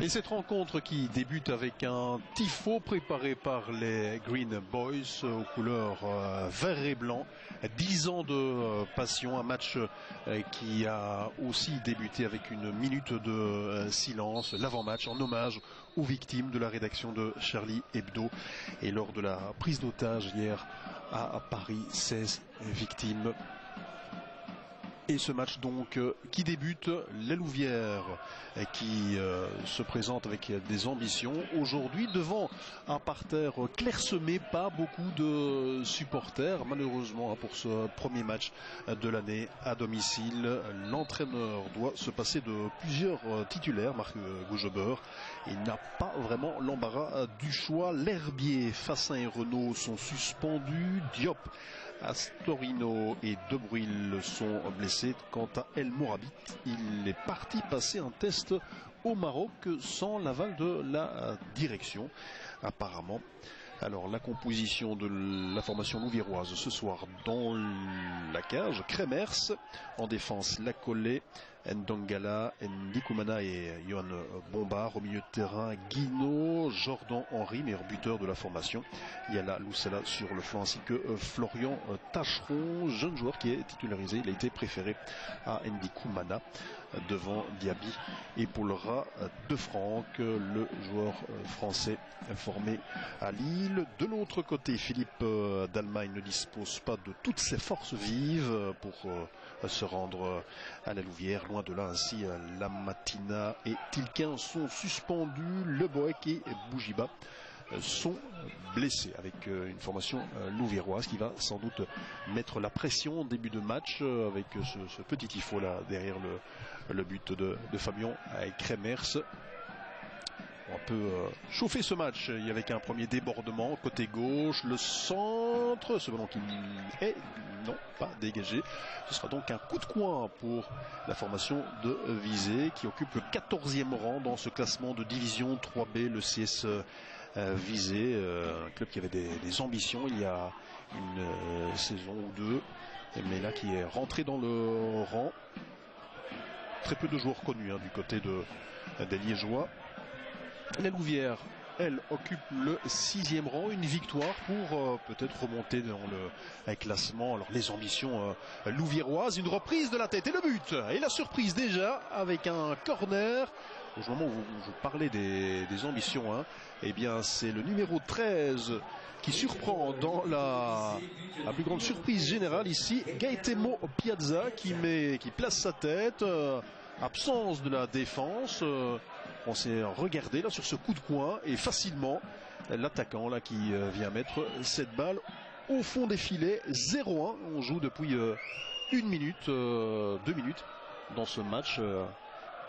Et cette rencontre qui débute avec un tifo préparé par les Green Boys aux couleurs vert et blanc. 10 ans de passion, un match qui a aussi débuté avec une minute de silence, l'avant-match en hommage aux victimes de la rédaction de Charlie Hebdo. Et lors de la prise d'otage hier à Paris, 16 victimes. Et ce match donc qui débute, la Louvière qui se présente avec des ambitions aujourd'hui devant un parterre clairsemé, pas beaucoup de supporters malheureusement pour ce premier match de l'année à domicile. L'entraîneur doit se passer de plusieurs titulaires, Marc Gougebeur. Il n'a pas vraiment l'embarras du choix. L'Herbier, Fassin et Renault sont suspendus. Diop, Astorino et De Bruyne sont blessés. Quant à El Morabit, il est parti passer un test au Maroc sans l'aval de la direction apparemment. Alors la composition de la formation louviéroise ce soir dans la cage: Kremers, en défense Lacollet, Ndongala, Ndikumana et Johan Bombard. Au milieu de terrain, Guino, Jordan Henry, meilleur buteur de la formation. Il y a là Loussala sur le flanc ainsi que Florian Tacheron, jeune joueur qui est titularisé. Il a été préféré à Ndikumana devant Diaby et Paulera de Franck, le joueur français formé à Lille. De l'autre côté, Philippe d'Allemagne ne dispose pas de toutes ses forces vives pour se rendre à la Louvière. Loin de là, ainsi La Matina et Tilquin sont suspendus. Le Boec et Bougiba sont blessés, avec une formation louviéroise qui va sans doute mettre la pression en début de match avec ce petit tifo là derrière le but de Fabien Kremers. On peut chauffer ce match avec un premier débordement côté gauche, le centre, ce ballon qui est non pas dégagé. Ce sera donc un coup de coin pour la formation de Visé qui occupe le 14e rang dans ce classement de division 3B, le CS Visé, un club qui avait des ambitions il y a une saison ou deux, mais là qui est rentré dans le rang. Très peu de joueurs connus du côté des Liégeois. La Louvière, elle, occupe le 6e rang, une victoire pour peut-être remonter dans le classement. Alors les ambitions louviéroises, une reprise de la tête et le but. Et la surprise déjà avec un corner. Au moment où je parlais des ambitions, eh bien c'est le numéro 13 qui surprend dans la plus grande surprise générale ici. Gaetemo Piazza qui place sa tête. Absence de la défense. On s'est regardé là sur ce coup de coin et facilement l'attaquant là qui vient mettre cette balle au fond des filets. 0-1. On joue depuis 1 minute, 2 minutes dans ce match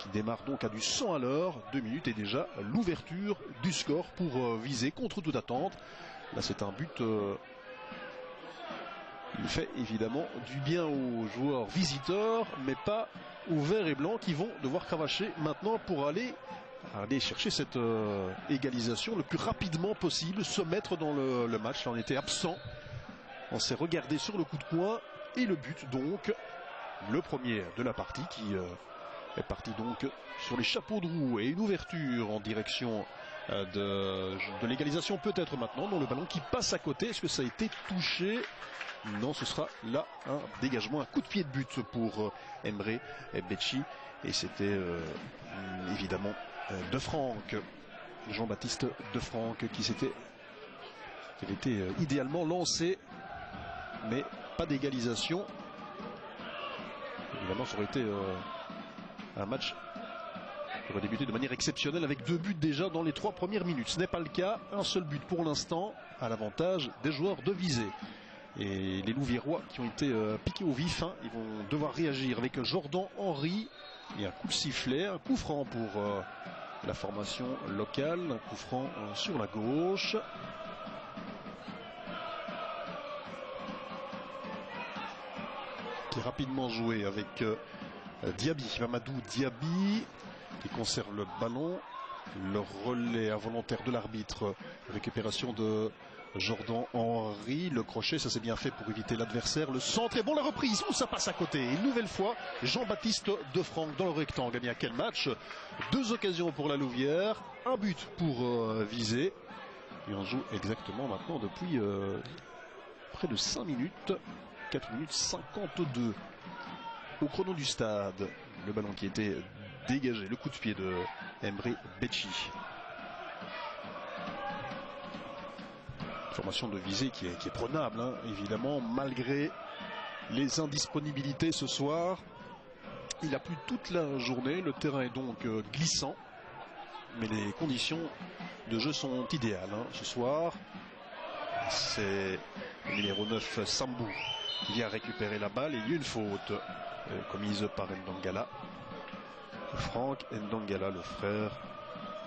qui démarre donc à du 100 à l'heure. 2 minutes et déjà l'ouverture du score pour Viser contre toute attente. Là c'est un but il fait évidemment du bien aux joueurs visiteurs, mais pas aux verts et blancs qui vont devoir cravacher maintenant pour aller chercher cette égalisation le plus rapidement possible, se mettre dans le match. Là, on était absent, on s'est regardé sur le coup de coin et le but donc, le premier de la partie qui est parti donc sur les chapeaux de roue et une ouverture en direction de l'égalisation peut-être maintenant, dans le ballon qui passe à côté. Est-ce que ça a été touché? Non, ce sera là un dégagement, un coup de pied de but pour Emre Becci. Et c'était évidemment De Franck, Jean-Baptiste De Franck qui avait été idéalement lancé, mais pas d'égalisation. Évidemment, ça aurait été un match qui va débuter de manière exceptionnelle avec 2 buts déjà dans les 3 premières minutes. Ce n'est pas le cas, un seul but pour l'instant à l'avantage des joueurs de Visé. Et les Louviérois qui ont été piqués au vif, ils vont devoir réagir avec Jordan Henry. Et un coup de sifflet, un coup franc pour la formation locale, un coup franc sur la gauche. Qui est rapidement joué avec Diaby, Mamadou Diaby qui conserve le ballon. Le relais involontaire de l'arbitre, récupération de Jordan Henry, le crochet, ça s'est bien fait pour éviter l'adversaire. Le centre est bon, la reprise, où ça passe à côté. Et une nouvelle fois, Jean-Baptiste Defranc dans le rectangle. Eh bien, quel match! 2 occasions pour la Louvière, un but pour Visé. Et on joue exactement maintenant depuis près de 5 minutes, 4 minutes 52. Au chrono du stade, le ballon qui était dégagé, le coup de pied de Emre Becci. Formation de Visé qui est prenable, hein, évidemment, malgré les indisponibilités ce soir. Il a plu toute la journée, le terrain est donc glissant, mais les conditions de jeu sont idéales. Hein. Ce soir, c'est le numéro 9 Sambou qui vient récupérer la balle et il y a une faute commise par Ndongala. Franck Ndongala, le frère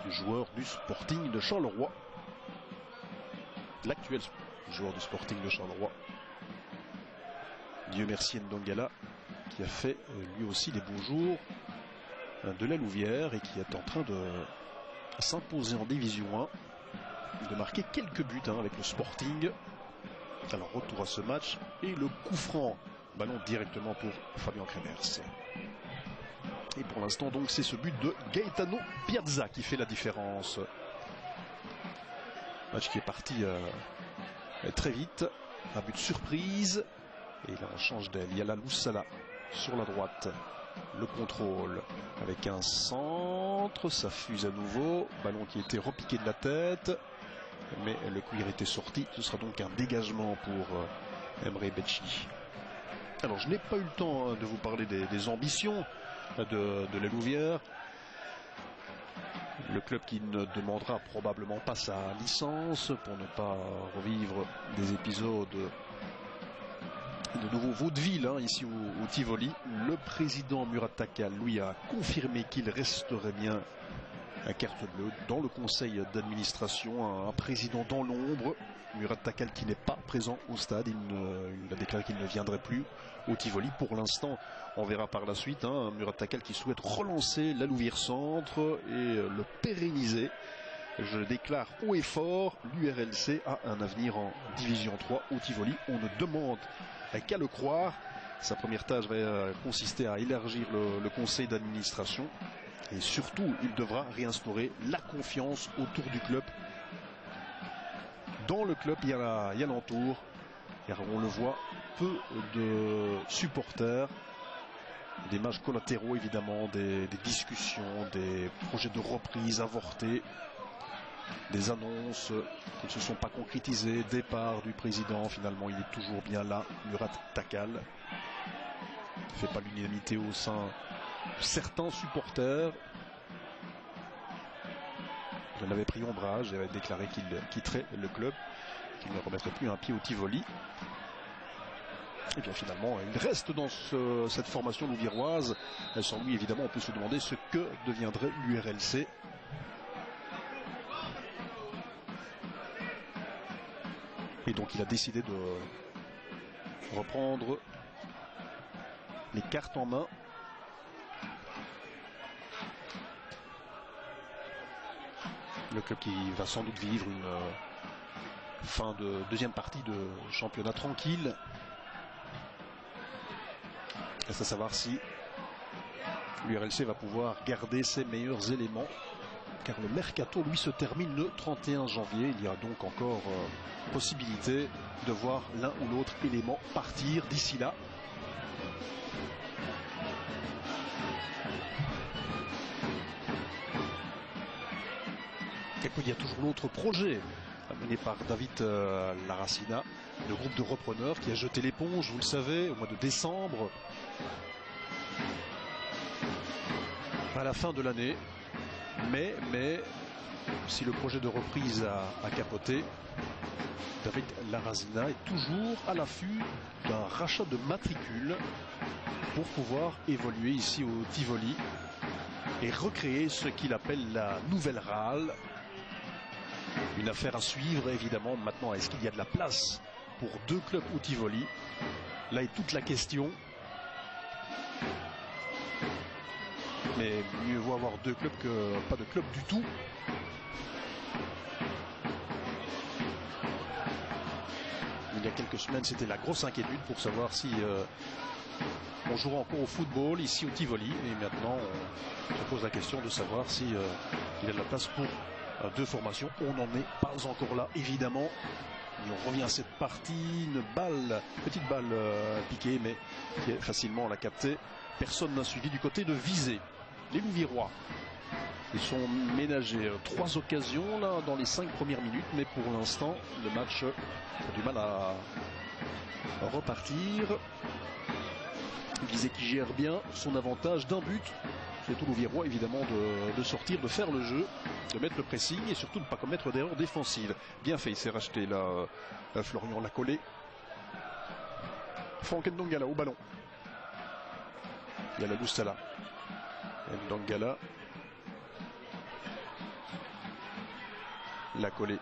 du joueur du Sporting de Charleroi. L'actuel joueur du Sporting de Charleroi. Dieu merci Ndongala qui a fait lui aussi les beaux jours de la Louvière et qui est en train de s'imposer en division 1, de marquer quelques buts avec le Sporting. Alors retour à ce match et le coup franc, ballon directement pour Fabien Cremers. Et pour l'instant donc c'est ce but de Gaetano Piazza qui fait la différence. Match qui est parti très vite, un but surprise. Et là on change d'aile, il y a la Loussala sur la droite. Le contrôle avec un centre, ça fuse à nouveau. Ballon qui était repiqué de la tête. Mais le cuir était sorti. Ce sera donc un dégagement pour Emre Becci. Alors je n'ai pas eu le temps de vous parler des ambitions de la Louvière. Le club qui ne demandera probablement pas sa licence pour ne pas revivre des épisodes de nouveau vaudeville ici au Tivoli. Le président Murat Takal lui a confirmé qu'il resterait bien à carte bleue dans le conseil d'administration, un président dans l'ombre. Murat Takal qui n'est pas présent au stade, il a déclaré qu'il ne viendrait plus au Tivoli pour l'instant. On verra par la suite. Murat Takal qui souhaite relancer la Louvière Centre et le pérenniser. Je déclare haut et fort, l'URLC a un avenir en Division 3 au Tivoli. On ne demande qu'à le croire. Sa première tâche va consister à élargir le conseil d'administration. Et surtout, il devra réinstaurer la confiance autour du club. Dans le club, il y a l'entour. On le voit, peu de supporters. Des matchs collatéraux, évidemment, des discussions, des projets de reprise avortés. Des annonces qui ne se sont pas concrétisées. Départ du président, finalement, il est toujours bien là. Murat Takal ne fait pas l'unanimité au sein de certains supporters. Il en avait pris ombrage et avait déclaré qu'il quitterait le club, qu'il ne remettrait plus un pied au Tivoli. Et bien finalement, il reste dans cette formation louviéroise. Sans lui, évidemment, on peut se demander ce que deviendrait l'URLC. Et donc il a décidé de reprendre les cartes en main. Le club qui va sans doute vivre une fin de deuxième partie de championnat tranquille. Reste à savoir si l'URLC va pouvoir garder ses meilleurs éléments. Car le mercato, lui, se termine le 31 janvier. Il y a donc encore possibilité de voir l'un ou l'autre élément partir d'ici là. Et puis il y a toujours l'autre projet mené par David Laracina, le groupe de repreneurs qui a jeté l'éponge, vous le savez, au mois de décembre, à la fin de l'année. Mais si le projet de reprise a capoté, David Laracina est toujours à l'affût d'un rachat de matricule pour pouvoir évoluer ici au Tivoli et recréer ce qu'il appelle la nouvelle râle. Une affaire à suivre évidemment. Maintenant, est-ce qu'il y a de la place pour 2 clubs au Tivoli? Là est toute la question. Mais mieux vaut avoir 2 clubs que pas de club du tout. y a quelques semaines, c'était la grosse inquiétude pour savoir si on jouera encore au football ici au Tivoli. Et maintenant, on se pose la question de savoir si il y a de la place pour deux formations. On n'en est pas encore là, évidemment. Et on revient à cette partie, une petite balle piquée, mais qui est facilement la capter. Personne n'a suivi du côté de Visé. Les Louviérois, ils sont ménagés 3 occasions là dans les 5 premières minutes, mais pour l'instant, le match a du mal à repartir. Visé qui gère bien son avantage d'un but. C'est tout Louviérois évidemment de sortir, de faire le jeu, de mettre le pressing et surtout de ne pas commettre d'erreurs défensives. Bien fait, il s'est racheté là. Florian l'a collé. Franck Ndongala au ballon. Il y a la Boustala. Ndongala l'a collé.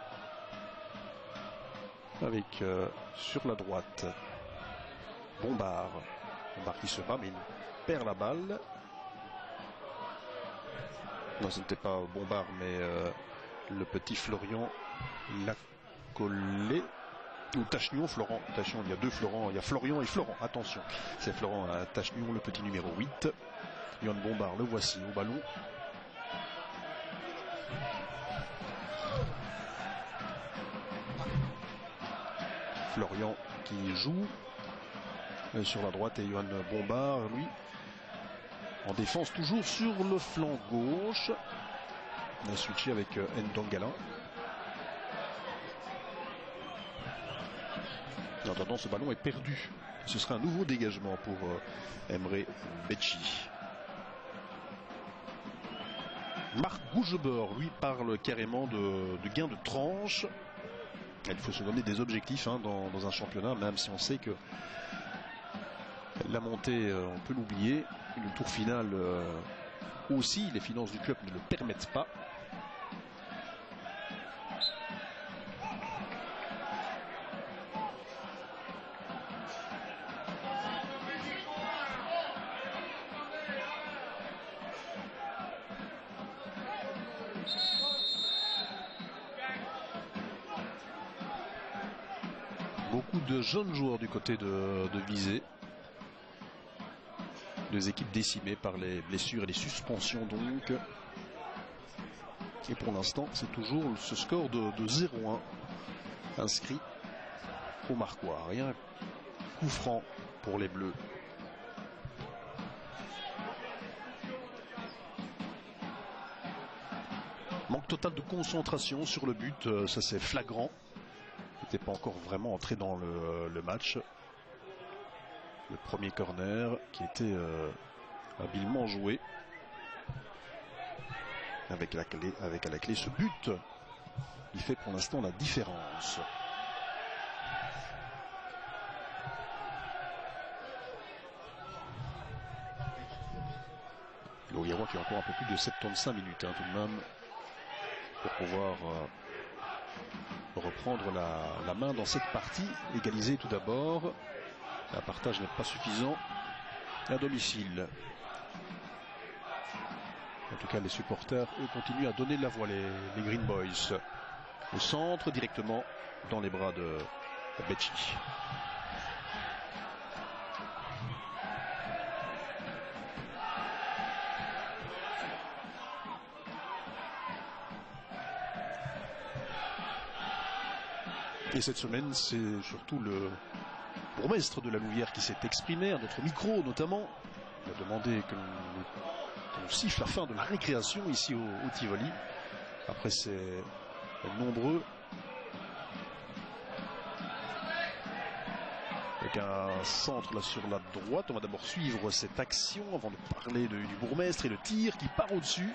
Avec sur la droite Bombard. Bombard qui se bat mais il perd la balle. Non, ce n'était pas Bombard, mais le petit Florian l'a collé. Ou Tachnion, Florent. Tachnion, il y a deux Florent. Il y a Florian et Florent. Attention, c'est Florent Tachnion, le petit numéro 8. Yohan Bombard, le voici au ballon. Florian qui joue sur la droite et Yohan Bombard, lui, en défense toujours sur le flanc gauche. On a switché avec Ndongala. En attendant, ce ballon est perdu. Ce sera un nouveau dégagement pour Emre Becci. Marc Gougebeur, lui, parle carrément de gain de tranche. Il faut se donner des objectifs dans un championnat, même si on sait que la montée, on peut l'oublier. Le tour final aussi, les finances du club ne le permettent pas. Beaucoup de jeunes joueurs du côté de Visé. Deux équipes décimées par les blessures et les suspensions donc. Et pour l'instant, c'est toujours ce score de 0-1 inscrit au Marquois. Rien, coup franc pour les Bleus. Manque total de concentration sur le but, ça c'est flagrant. Il n'était pas encore vraiment entré dans le match. Le premier corner qui était habilement joué. Avec à la clé ce but. Il fait pour l'instant la différence. Louviérois qui a encore un peu plus de 75 minutes tout de même pour pouvoir reprendre la main dans cette partie. Égaliser tout d'abord. Un partage n'est pas suffisant à domicile. En tout cas, les supporters, eux, continuent à donner de la voix, les Green Boys. Au centre, directement dans les bras de Becci. Et cette semaine, c'est surtout le bourgmestre de la Louvière qui s'est exprimé, à notre micro notamment. Il a demandé qu'on siffle la fin de la récréation ici au Tivoli. Après c'est nombreux. Avec un centre là sur la droite. On va d'abord suivre cette action avant de parler du bourgmestre et le tir qui part au-dessus.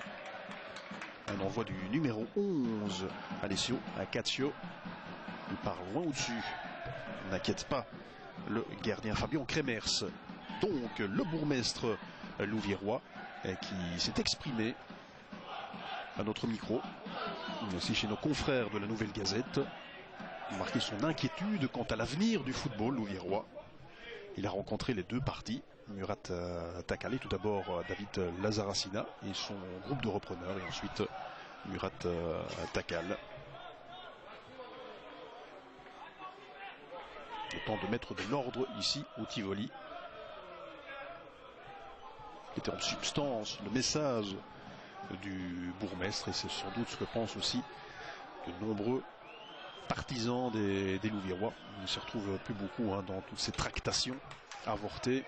Un envoi du numéro 11, Alessio Acaccio. Il part loin au-dessus. N'inquiète pas le gardien Fabien Kremers. Donc le bourgmestre louviérois qui s'est exprimé à notre micro, mais aussi chez nos confrères de la Nouvelle Gazette, marqué son inquiétude quant à l'avenir du football louviérois. Il a rencontré les deux parties, Murat Takal, tout d'abord David Lazaracina et son groupe de repreneurs, et ensuite Murat Takal. Le temps de mettre de l'ordre ici au Tivoli. C'était en substance le message du bourgmestre, et c'est sans doute ce que pensent aussi de nombreux partisans des Louviérois. On ne s'y retrouve plus beaucoup dans toutes ces tractations avortées.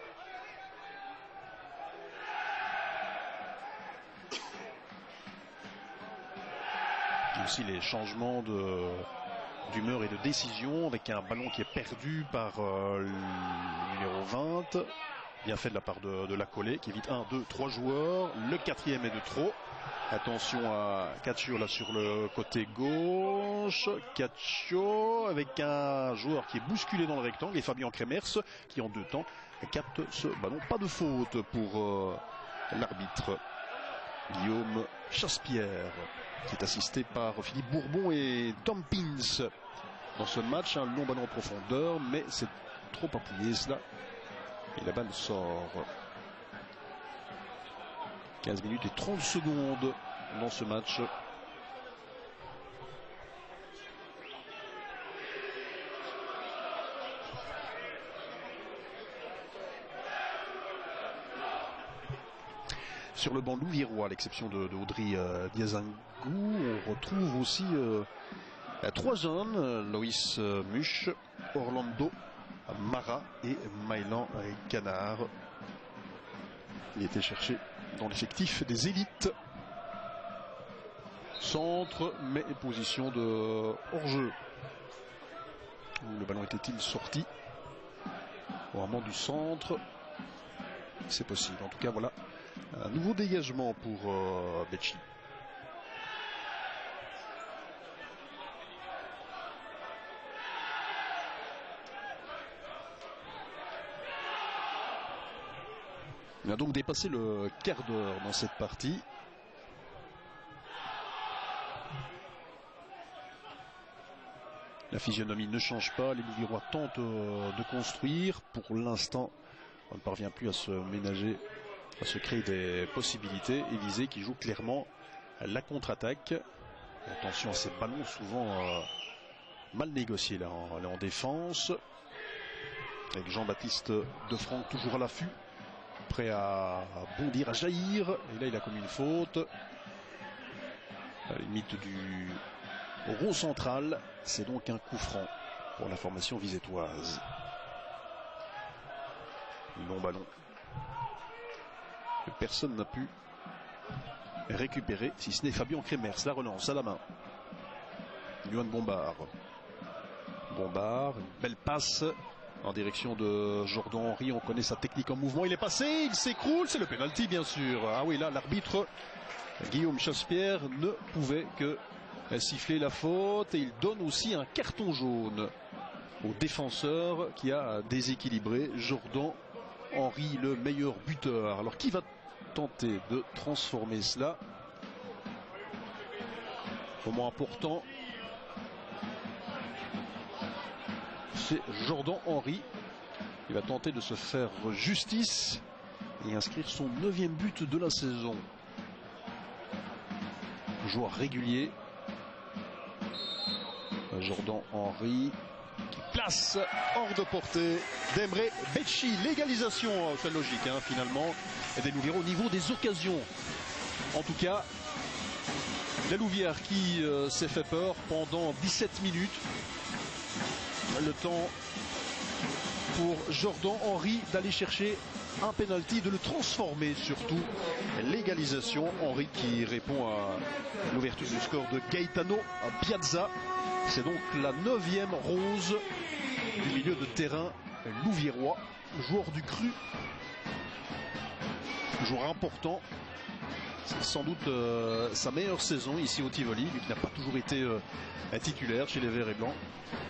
Et aussi les changements d'humeur et de décision, avec un ballon qui est perdu par le numéro 20. Bien fait de la part de Lacollet, qui évite 1, 2, 3 joueurs. Le 4e est de trop. Attention à Caccio là sur le côté gauche. Caccio avec un joueur qui est bousculé dans le rectangle, et Fabien Kremers qui en 2 temps capte ce ballon. Pas de faute pour l'arbitre Guillaume Chaspierre, qui est assisté par Philippe Bourbon et Tom Pins dans ce match. Un long ballon en profondeur, mais c'est trop appuyé cela. Et la balle sort. 15 minutes et 30 secondes dans ce match. Sur le banc louviérois, à l'exception de Audrey Diazangou, on retrouve aussi 3 jeunes, Loïs Muche, Orlando Mara et Maïlan Canard. Il était cherché dans l'effectif des élites. Centre, mais position de hors-jeu. Où le ballon était-il sorti au moment du centre? C'est possible. En tout cas, voilà un nouveau dégagement pour Becci. On a donc dépassé le quart d'heure dans cette partie. La physionomie ne change pas. Les Louviérois tentent de construire. Pour l'instant, on ne parvient plus à se ménager, à se créer des possibilités. Élysée qui joue clairement la contre-attaque. Attention à ces ballons souvent mal négociés là en défense. Avec Jean-Baptiste Defranc toujours à l'affût, prêt à bondir, à jaillir. Et là il a commis une faute à la limite du rond central. C'est donc un coup franc pour la formation visétoise. Long ballon que personne n'a pu récupérer, si ce n'est Fabien Kremers. La relance à la main, Johan Bombard. Bombard, une belle passe en direction de Jordan Henry. On connaît sa technique en mouvement. Il est passé, il s'écroule. C'est le pénalty bien sûr. Ah oui, là l'arbitre Guillaume Chaspierre ne pouvait que siffler la faute. Et il donne aussi un carton jaune au défenseur qui a déséquilibré Jordan Henry, le meilleur buteur. Alors qui va tenter de transformer cela? Moment important, c'est Jordan Henry. Il va tenter de se faire justice et inscrire son 9e but de la saison. Joueur régulier, Jordan Henry, qui place hors de portée d'Emre Becci. L'égalisation, c'est logique finalement, des Louviérois au niveau des occasions. En tout cas, la Louvière qui s'est fait peur pendant 17 minutes. Le temps pour Jordan Henry d'aller chercher un penalty, de le transformer surtout. L'égalisation, Henry qui répond à l'ouverture du score de Gaetano Piazza. C'est donc la 9e rose du milieu de terrain louviérois, joueur du cru, joueur important. C'est sans doute sa meilleure saison ici au Tivoli, lui qui n'a pas toujours été titulaire chez les Verts et Blancs.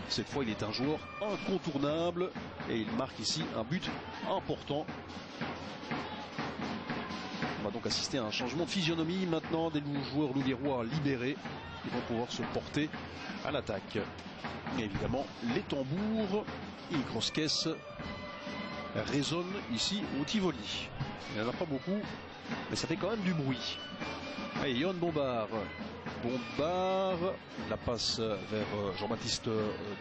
Cette fois il est un joueur incontournable et il marque ici un but important. On va donc assister à un changement de physionomie maintenant. Des joueurs louviérois libérés qui vont pouvoir se porter à l'attaque. Et évidemment les tambours et les grosses caisses résonnent ici au Tivoli. Il n'y en a pas beaucoup, mais ça fait quand même du bruit. Allez, Johan Bombard Bombard. La passe vers Jean-Baptiste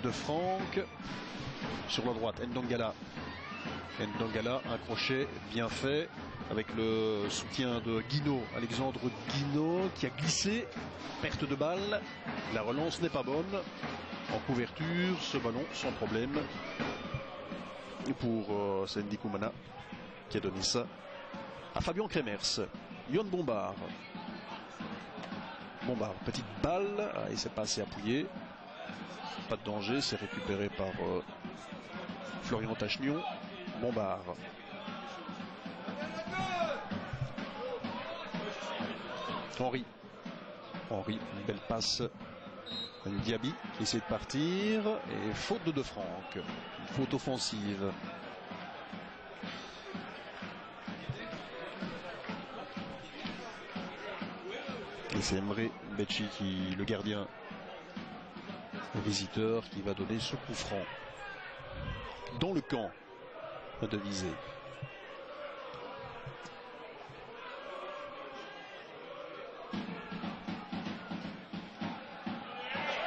Defranck. Sur la droite, Ndongala. Ndongala, un crochet bien fait avec le soutien de Guinaud, Alexandre Guinaud qui a glissé, perte de balle, la relance n'est pas bonne, en couverture, ce ballon sans problème pour Sandy Koumana qui a donné ça à Fabien Kremers. Yohan Bombard. Bombard, petite balle, et c'est pas assez appuyé, pas de danger, c'est récupéré par Florian Tachnion. Bombard. Henry, une belle passe. Diaby qui essaie de partir. Et faute de Defranck. Une faute offensive. Et c'est Emre Becci, le gardien visiteur, qui va donner ce coup franc dans le camp de Visé.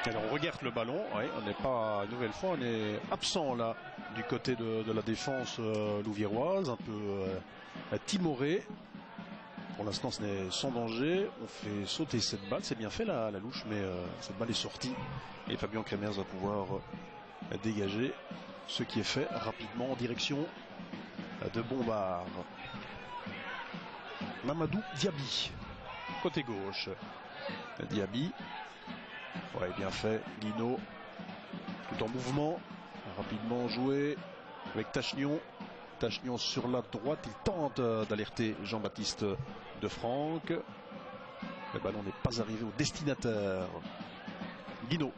Alors on regarde le ballon, ouais, on n'est pas, une nouvelle fois, on est absent là du côté de la défense louviéroise, un peu timoré. Pour l'instant ce n'est sans danger, on fait sauter cette balle, c'est bien fait la louche, mais cette balle est sortie et Fabien Kremers va pouvoir dégager, ce qui est fait rapidement en direction de Bombard. Mamadou Diaby, côté gauche. Diaby, ouais, bien fait. Guinaud, tout en mouvement, rapidement joué avec Tachnion. Tachnion sur la droite, il tente d'alerter Jean-Baptiste Defranck. Le ballon n'est pas arrivé au destinataire. Guinaud,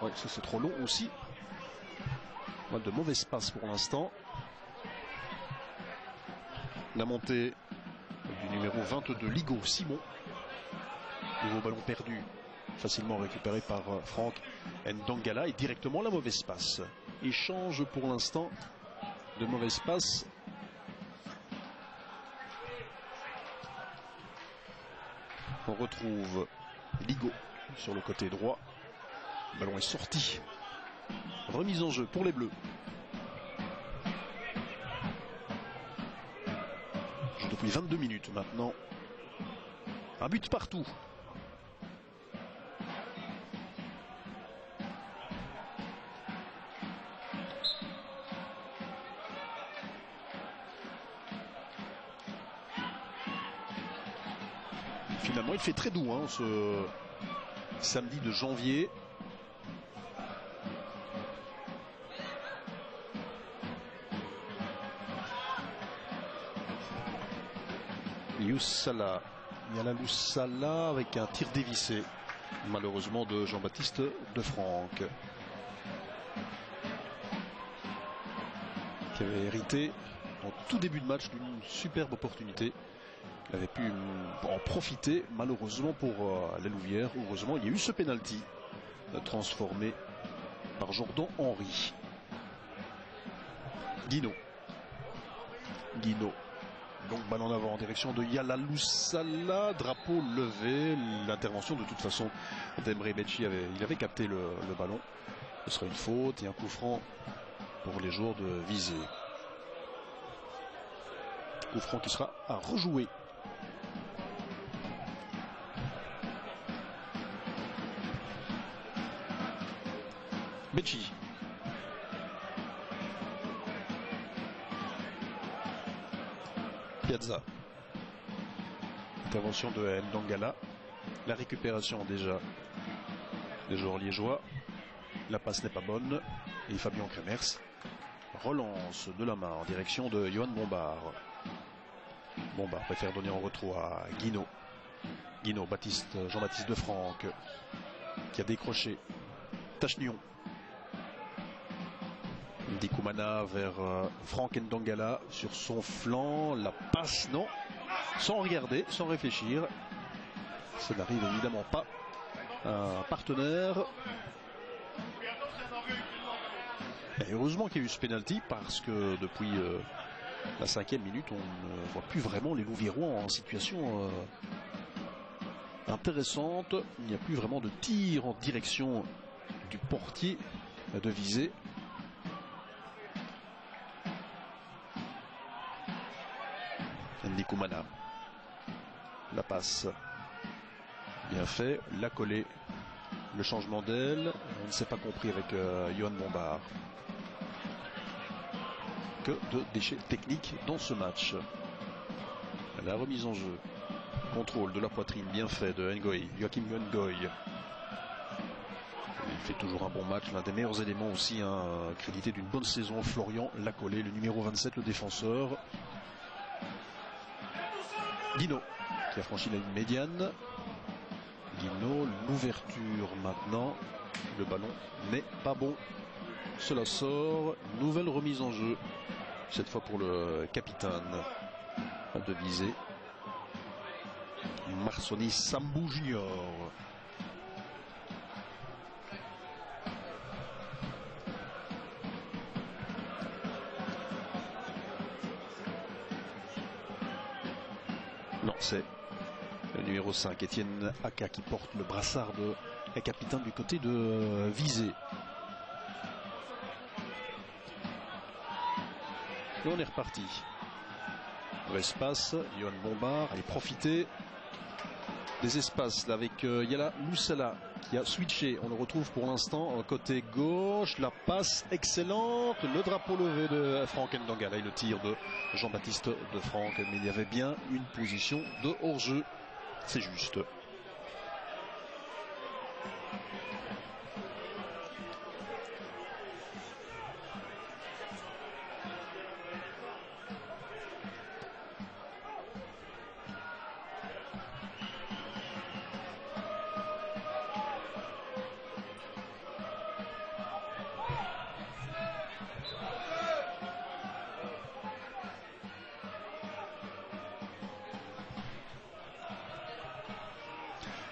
ouais, ça c'est trop long aussi. De mauvaises passes pour l'instant. La montée du numéro 22, Ligo Simon. Nouveau ballon perdu, facilement récupéré par Franck Ndongala. Et directement la mauvaise passe. Échange pour l'instant de mauvaise passe. On retrouve Ligo sur le côté droit. Le ballon est sorti. Remise en jeu pour les Bleus. Joue depuis 22 minutes maintenant. Un but partout. Finalement, il fait très doux hein, ce samedi de janvier. Youssala, Yala Salah avec un tir dévissé, malheureusement de Jean-Baptiste Defranck, qui avait hérité en tout début de match d'une superbe opportunité. Il avait pu en profiter, malheureusement pour la Louvière. Heureusement, il y a eu ce penalty transformé par Jordan Henry. Guinaud. Donc balle en avant en direction de Yala Salah, drapeau levé. L'intervention de toute façon d'Emre Becci, il avait capté le ballon. Ce sera une faute et un coup franc pour les joueurs de Visé. Coup franc qui sera à rejouer. Becci. Piazza. Intervention de Ndongala. La récupération déjà des joueurs liégeois. La passe n'est pas bonne. Et Fabien Kremers relance de la main en direction de Yohan Bombard. Bombard préfère donner en retour à Guinaud. Jean-Baptiste Defranck qui a décroché. Tachnion. Ndi Koumana vers Franck Ndongala sur son flanc. La passe, non. Sans regarder, sans réfléchir. Ça n'arrive évidemment pas. Un partenaire. Et heureusement qu'il y a eu ce penalty parce que depuis la 5e minute, on ne voit plus vraiment les Louviérois en situation intéressante. Il n'y a plus vraiment de tir en direction du portier de visée. Ndikumana. La passe. Bien fait. La collée. Le changement d'aile. On ne s'est pas compris avec Johan Bombard. Que de déchets techniques dans ce match. La remise en jeu. Contrôle de la poitrine bien fait de Ngoy. Joachim Ngoy. Il fait toujours un bon match. L'un des meilleurs éléments aussi, crédité d'une bonne saison. Florian Lacolé, le numéro 27, le défenseur. Guino qui a franchi la ligne médiane. Guino, l'ouverture maintenant. Le ballon n'est pas bon. Cela sort. Nouvelle remise en jeu. Cette fois pour le capitaine de visée. Marsoni Sambou Junior. Non, c'est le numéro 5, Étienne Aka, qui porte le brassard de capitaine du côté de visée. Et on est reparti. L'espace, Johan Bombard, allez profiter des espaces là avec Yala Moussala qui a switché. On le retrouve pour l'instant côté gauche. La passe excellente. Le drapeau levé de Franck Ndongala et le tir de Jean-Baptiste de Franck. Mais il y avait bien une position de hors-jeu. C'est juste.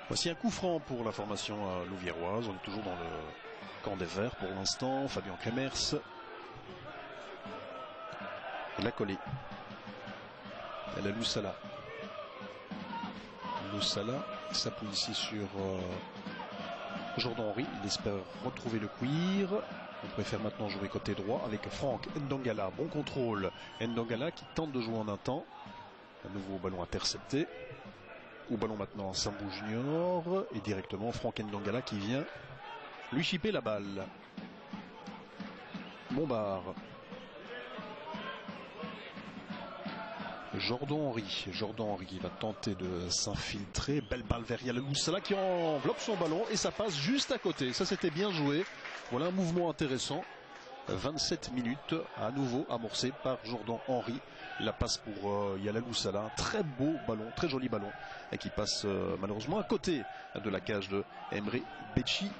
Voici un coup franc pour la formation louviéroise. On est toujours dans le camp des Verts pour l'instant. Fabien Kremers. La collée. Elle a Moussala. Moussala s'appuie ici sur Jordan Henry. Il espère retrouver le cuir. On préfère maintenant jouer côté droit avec Franck Ndongala. Bon contrôle. Ndongala qui tente de jouer en un temps. Un nouveau ballon intercepté. Au ballon maintenant Sambou Junior et directement Franck Ndongala qui vient lui chipper la balle. Bombard. Jordan Henry qui va tenter de s'infiltrer. Belle balle vers Yala Moussala qui enveloppe son ballon et ça passe juste à côté. Ça c'était bien joué. Voilà un mouvement intéressant. 27 minutes à nouveau amorcé par Jordan Henry. La passe pour Yala Moussala. Très beau ballon, très joli ballon. Et qui passe malheureusement à côté de la cage de Emre Becci.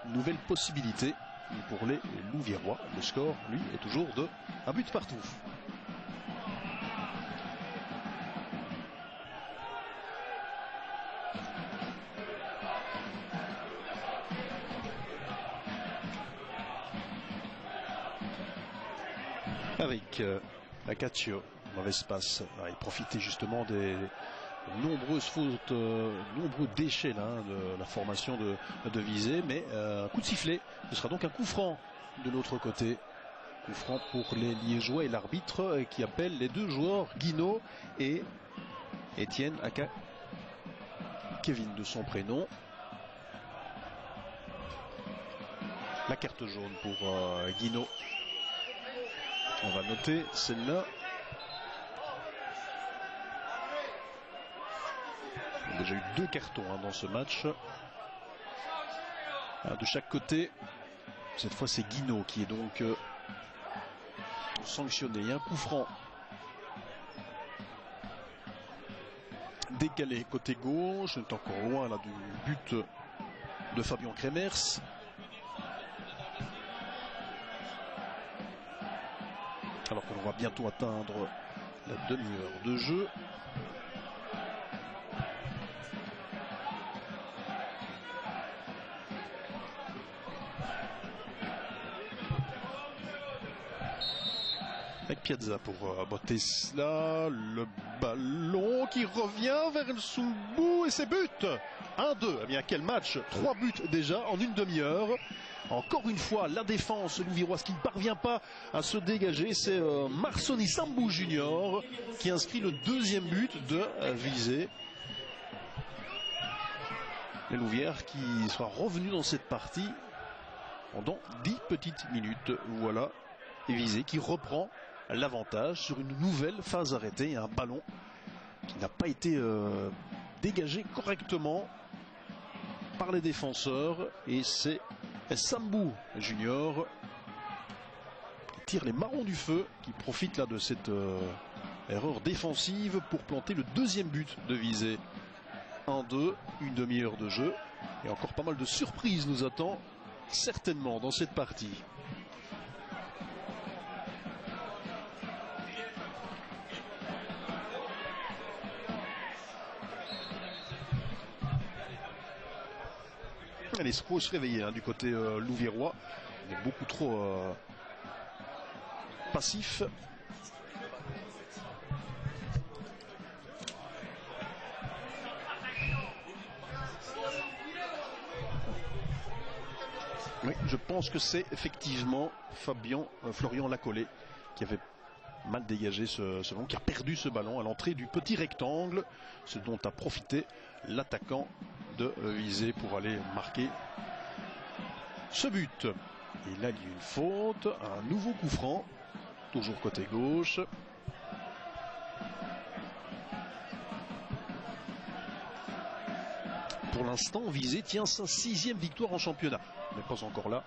Nouvelle possibilité pour les Louviérois. Le score, lui, est toujours de un but partout. Avec Acaccio, mauvais passe. Il profitait justement des nombreuses fautes, nombreux déchets là, de la formation de visée, mais un coup de sifflet. Ce sera donc un coup franc de l'autre côté. Coup franc pour les Liégeois et l'arbitre qui appelle les deux joueurs, Guino et Étienne Aka, Kevin de son prénom. La carte jaune pour Guino. On va noter celle-là. Il y a déjà eu 2 cartons dans ce match. De chaque côté. Cette fois c'est Guino qui est donc sanctionné. Il y a un coup franc. Décalé côté gauche. On est encore loin là, du but de Fabien Kremers. Alors qu'on va bientôt atteindre la demi-heure de jeu. Avec Piazza pour Botesla. Le ballon qui revient vers Nsumbu et c'est but 1-2. Eh bien, quel match! 3 buts déjà en une demi-heure. Encore une fois, la défense louviéroise qui ne parvient pas à se dégager. C'est Marsoni Sambou Junior qui inscrit le deuxième but de Visé. Les Louvières qui sera revenu dans cette partie pendant 10 petites minutes. Voilà. Et Visé qui reprend l'avantage sur une nouvelle phase arrêtée. Un ballon qui n'a pas été dégagé correctement par les défenseurs. Et c'est Sambou Junior qui tire les marrons du feu, qui profite là de cette erreur défensive pour planter le deuxième but de Visé. 1-2, une demi-heure de jeu. Et encore pas mal de surprises nous attend certainement dans cette partie. Allez, il faut se réveiller du côté louviérois. Il est beaucoup trop passif. Oui, je pense que c'est effectivement Florian Lacollet qui avait mal dégagé ce ballon, qui a perdu ce ballon à l'entrée du petit rectangle, ce dont a profité l'attaquant de Visé pour aller marquer ce but. Et là, il y a une faute, un nouveau coup franc, toujours côté gauche. Pour l'instant, Visé tient sa 6e victoire en championnat, mais pas encore là.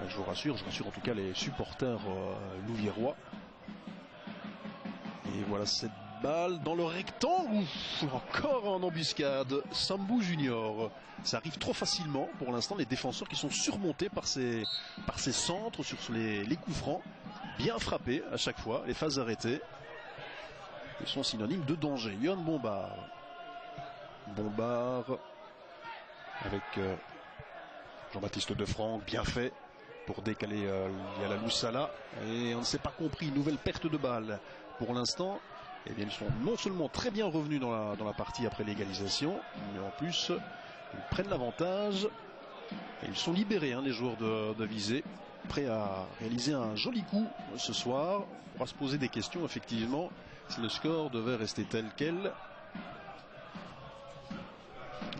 Je vous rassure en tout cas les supporters louviérois. Et voilà cette balle dans le rectangle. Encore en embuscade. Sambou Junior. Ça arrive trop facilement pour l'instant. Les défenseurs qui sont surmontés par ces centres sur les coups francs. Bien frappés à chaque fois. Les phases arrêtées. Ils sont synonymes de danger. Yohan Bombard. Bombard avec Jean-Baptiste Defranc. Bien fait pour décaler Yala Loussala. Et on ne s'est pas compris. Nouvelle perte de balle. Pour l'instant, eh bien, ils sont non seulement très bien revenus dans la partie après l'égalisation, mais en plus, ils prennent l'avantage. Et ils sont libérés, les joueurs de Visé, prêts à réaliser un joli coup ce soir. On pourra se poser des questions, effectivement, si le score devait rester tel quel.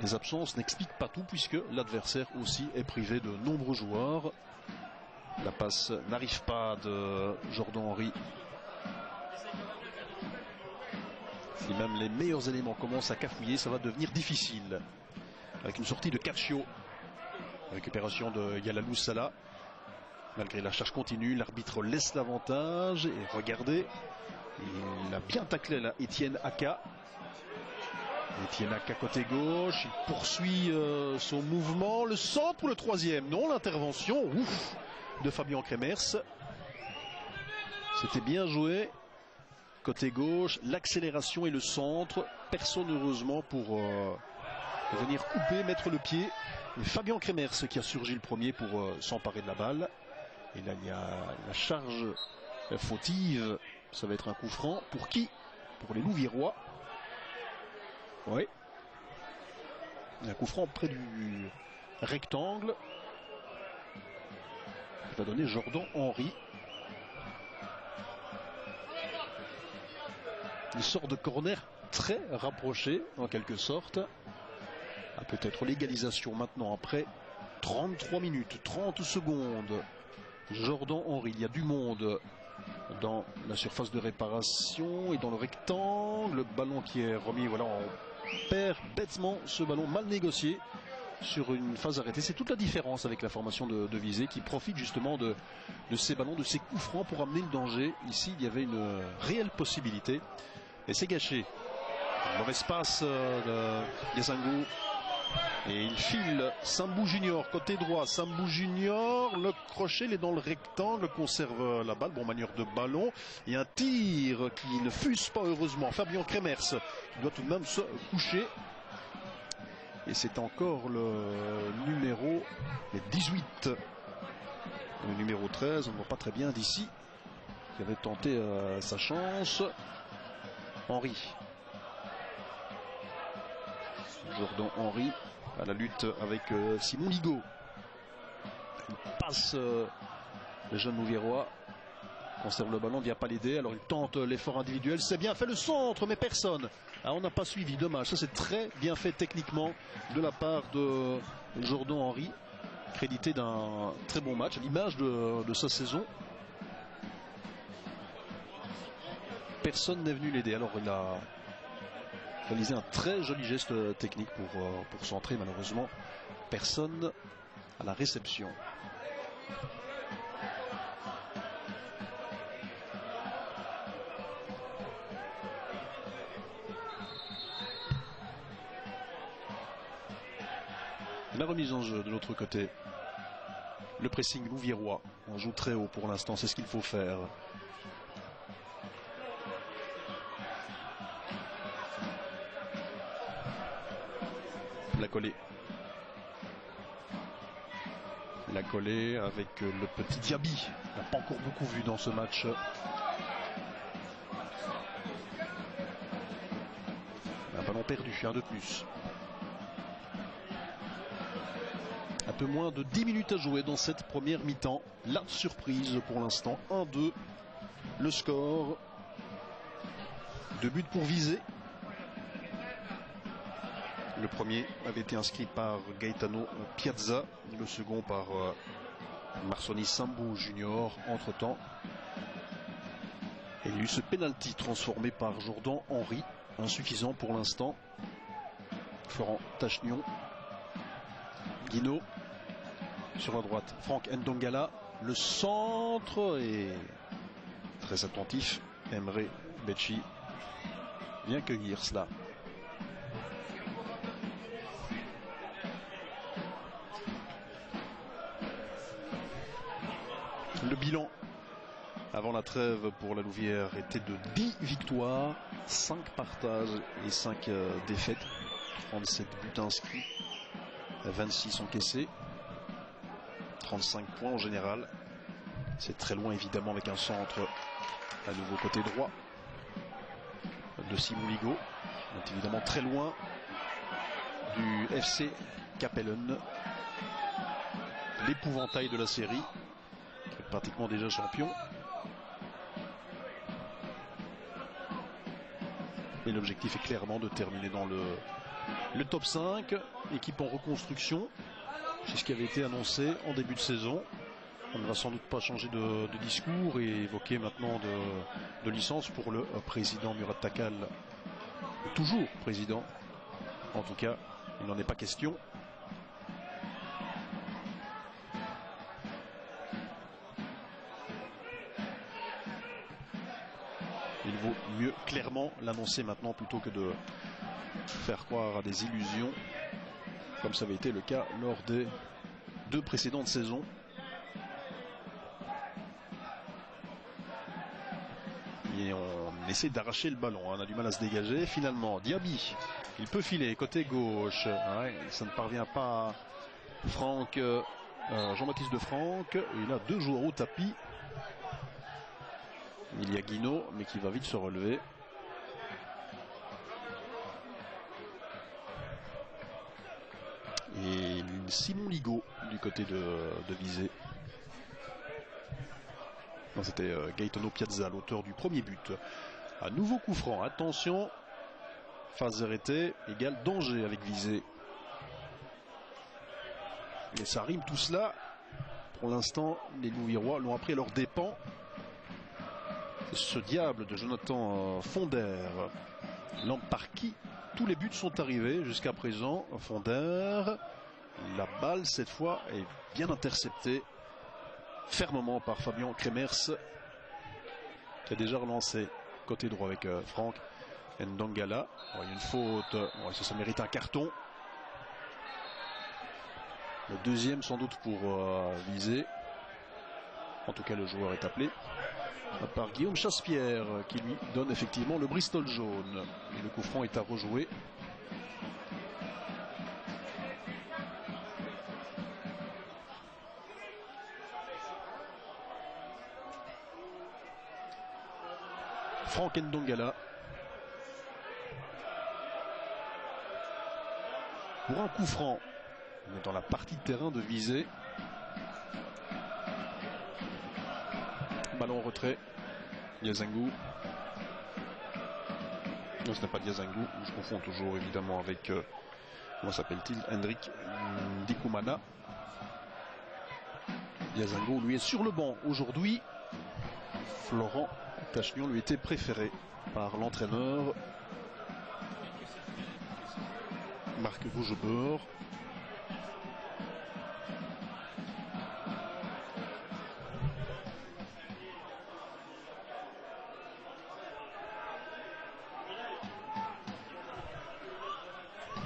Les absences n'expliquent pas tout, puisque l'adversaire aussi est privé de nombreux joueurs. La passe n'arrive pas de Jordan Henry. Si même les meilleurs éléments commencent à cafouiller, ça va devenir difficile. Avec une sortie de Caccio. Récupération de Yalalou Salah. Malgré la charge continue, l'arbitre laisse l'avantage. Et regardez, il a bien taclé là Etienne Aka. Etienne Aka côté gauche. Il poursuit son mouvement. Le centre pour le troisième. Non, l'intervention de Fabien Kremers. C'était bien joué. Côté gauche, l'accélération et le centre. Personne heureusement pour venir couper, mettre le pied. Et Fabien Kremers qui a surgi le premier pour s'emparer de la balle. Et là il y a la charge fautive. Ça va être un coup franc. Pour qui? Pour les Louviérois. Oui. Un coup franc près du rectangle. Il va donner Jordan Henry. Il sort de corner très rapproché en quelque sorte. Peut-être l'égalisation maintenant après 33 minutes, 30 secondes. Jordan Henry, il y a du monde dans la surface de réparation et dans le rectangle. Le ballon qui est remis, voilà, on perd bêtement ce ballon mal négocié sur une phase arrêtée. C'est toute la différence avec la formation de Visé qui profite justement de ces ballons, de ces coups francs pour amener le danger. Ici, il y avait une réelle possibilité. Et c'est gâché. Un mauvais passe de Yesangou. Et il file Sambou Junior, côté droit. Sambou Junior, le crochet, il est dans le rectangle, conserve la balle. Bon, manière de ballon. Et un tir qui ne fuse pas, heureusement. Fabien Kremers doit tout de même se coucher. Et c'est encore le numéro 18. Le numéro 13, on ne voit pas très bien d'ici. Qui avait tenté sa chance. Henry. Jordan Henry à la lutte avec Simon Ligo. Il passe le jeune Louviérois. Conserve le ballon, ne vient pas l'aider. Alors il tente l'effort individuel. C'est bien fait le centre, mais personne. Ah, on n'a pas suivi, dommage. Ça c'est très bien fait techniquement de la part de Jordan Henry. Crédité d'un très bon match, à l'image de sa saison. Personne n'est venu l'aider. Alors il a réalisé un très joli geste technique pour centrer. Malheureusement, personne à la réception. La remise en jeu de l'autre côté. Le pressing louviérois. On joue très haut pour l'instant, c'est ce qu'il faut faire. La collée. La collée avec le petit Diaby. On n'a pas encore beaucoup vu dans ce match. Un ballon perdu, un de plus. Un peu moins de 10 minutes à jouer dans cette première mi-temps. La surprise pour l'instant, 1-2. Le score. 2 buts pour viser. Le premier avait été inscrit par Gaetano Piazza. Le second par Marsoni Sambou Junior. Entre temps, il y a eu ce penalty transformé par Jordan Henry. Insuffisant pour l'instant. Florent Tachnion. Guino. Sur la droite, Franck Ndongala. Le centre est très attentif. Emre Becci vient cueillir cela. Le bilan avant la trêve pour la Louvière était de 10 victoires, 5 partages et 5 défaites. 37 buts inscrits, 26 encaissés, 35 points en général. C'est très loin évidemment avec un centre à nouveau côté droit de Simon Ligo. On est évidemment très loin du FC Capellen, l'épouvantail de la série, qui est pratiquement déjà champion. Et l'objectif est clairement de terminer dans le top 5, équipe en reconstruction. C'est ce qui avait été annoncé en début de saison. On ne va sans doute pas changer de discours et évoquer maintenant de licence pour le président Murat Takal. Toujours président. En tout cas, il n'en est pas question. Il vaut mieux clairement l'annoncer maintenant plutôt que de faire croire à des illusions, comme ça avait été le cas lors des 2 précédentes saisons. Et on essaie d'arracher le ballon, on a du mal à se dégager. Finalement, Diaby, il peut filer côté gauche. Ouais, ça ne parvient pas à Franck, Jean-Baptiste de Franck. Il a 2 joueurs au tapis. Il y a Guino, mais qui va vite se relever. Et Simon Ligo du côté de Visé. C'était Gaetano Piazza, l'auteur du premier but. À nouveau coup franc, attention. Phase arrêtée égale danger avec Visé. Et ça rime tout cela. Pour l'instant, les Louviérois l'ont appris à leurs dépens. Ce diable de Jonathan Fonder, l'homme par qui tous les buts sont arrivés jusqu'à présent. Fonder, la balle cette fois est bien interceptée fermement par Fabien Kremers, qui a déjà relancé côté droit avec Franck Ndongala. Il y a une faute, ça mérite un carton. Le deuxième sans doute pour viser. En tout cas, le joueur est appelé par Guillaume Chaspierre, qui lui donne effectivement le Bristol jaune. Et le coup franc est à rejouer. Franck Ndongala. pour un coup franc. On est dans la partie de terrain de Visé. Ballon en retrait. Diazangou. Non, ce n'est pas Diazangou. Je confonds toujours évidemment avec comment s'appelle-t-il, Hendrik Ndikumana. Diazangou lui est sur le banc aujourd'hui. Florent Tachnion lui était préféré par l'entraîneur Marc Gougebeur.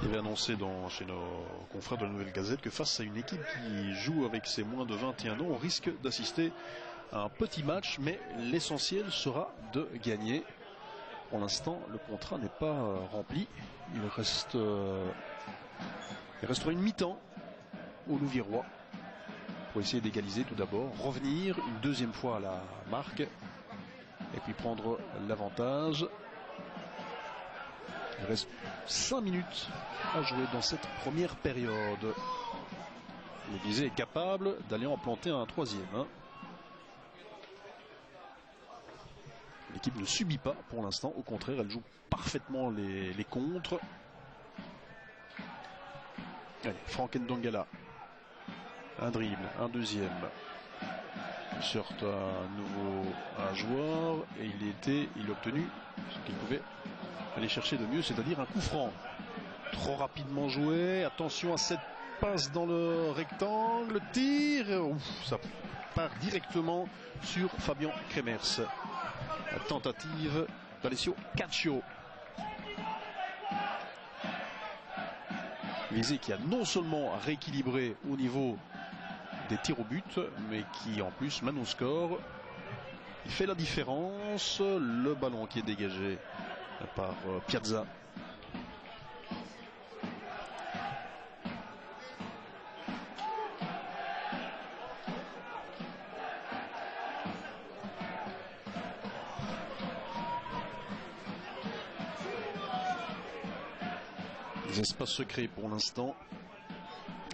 Il avait annoncé chez nos confrères de la Nouvelle Gazette que face à une équipe qui joue avec ses moins de 21 ans, on risque d'assister à un petit match, mais l'essentiel sera de gagner. Pour l'instant, le contrat n'est pas rempli. Il restera une mi-temps au Louviérois pour essayer d'égaliser tout d'abord, revenir une deuxième fois à la marque et puis prendre l'avantage. Il reste 5 minutes à jouer dans cette première période. Le Visé est capable d'aller en planter un troisième. L'équipe ne subit pas pour l'instant, au contraire, elle joue parfaitement les contres. Allez, Franck Ndongala. Un dribble, un deuxième. Il sort un joueur et il a obtenu ce qu'il pouvait aller chercher de mieux, c'est-à-dire un coup franc. Trop rapidement joué, attention à cette passe dans le rectangle, tir, ça part directement sur Fabien Kremers. La tentative d'Alessio Caccio. Visé qui a non seulement rééquilibré au niveau des tirs au but, mais qui en plus mène au score. Il fait la différence. Le ballon qui est dégagé par Piazza. Les espaces secrets pour l'instant.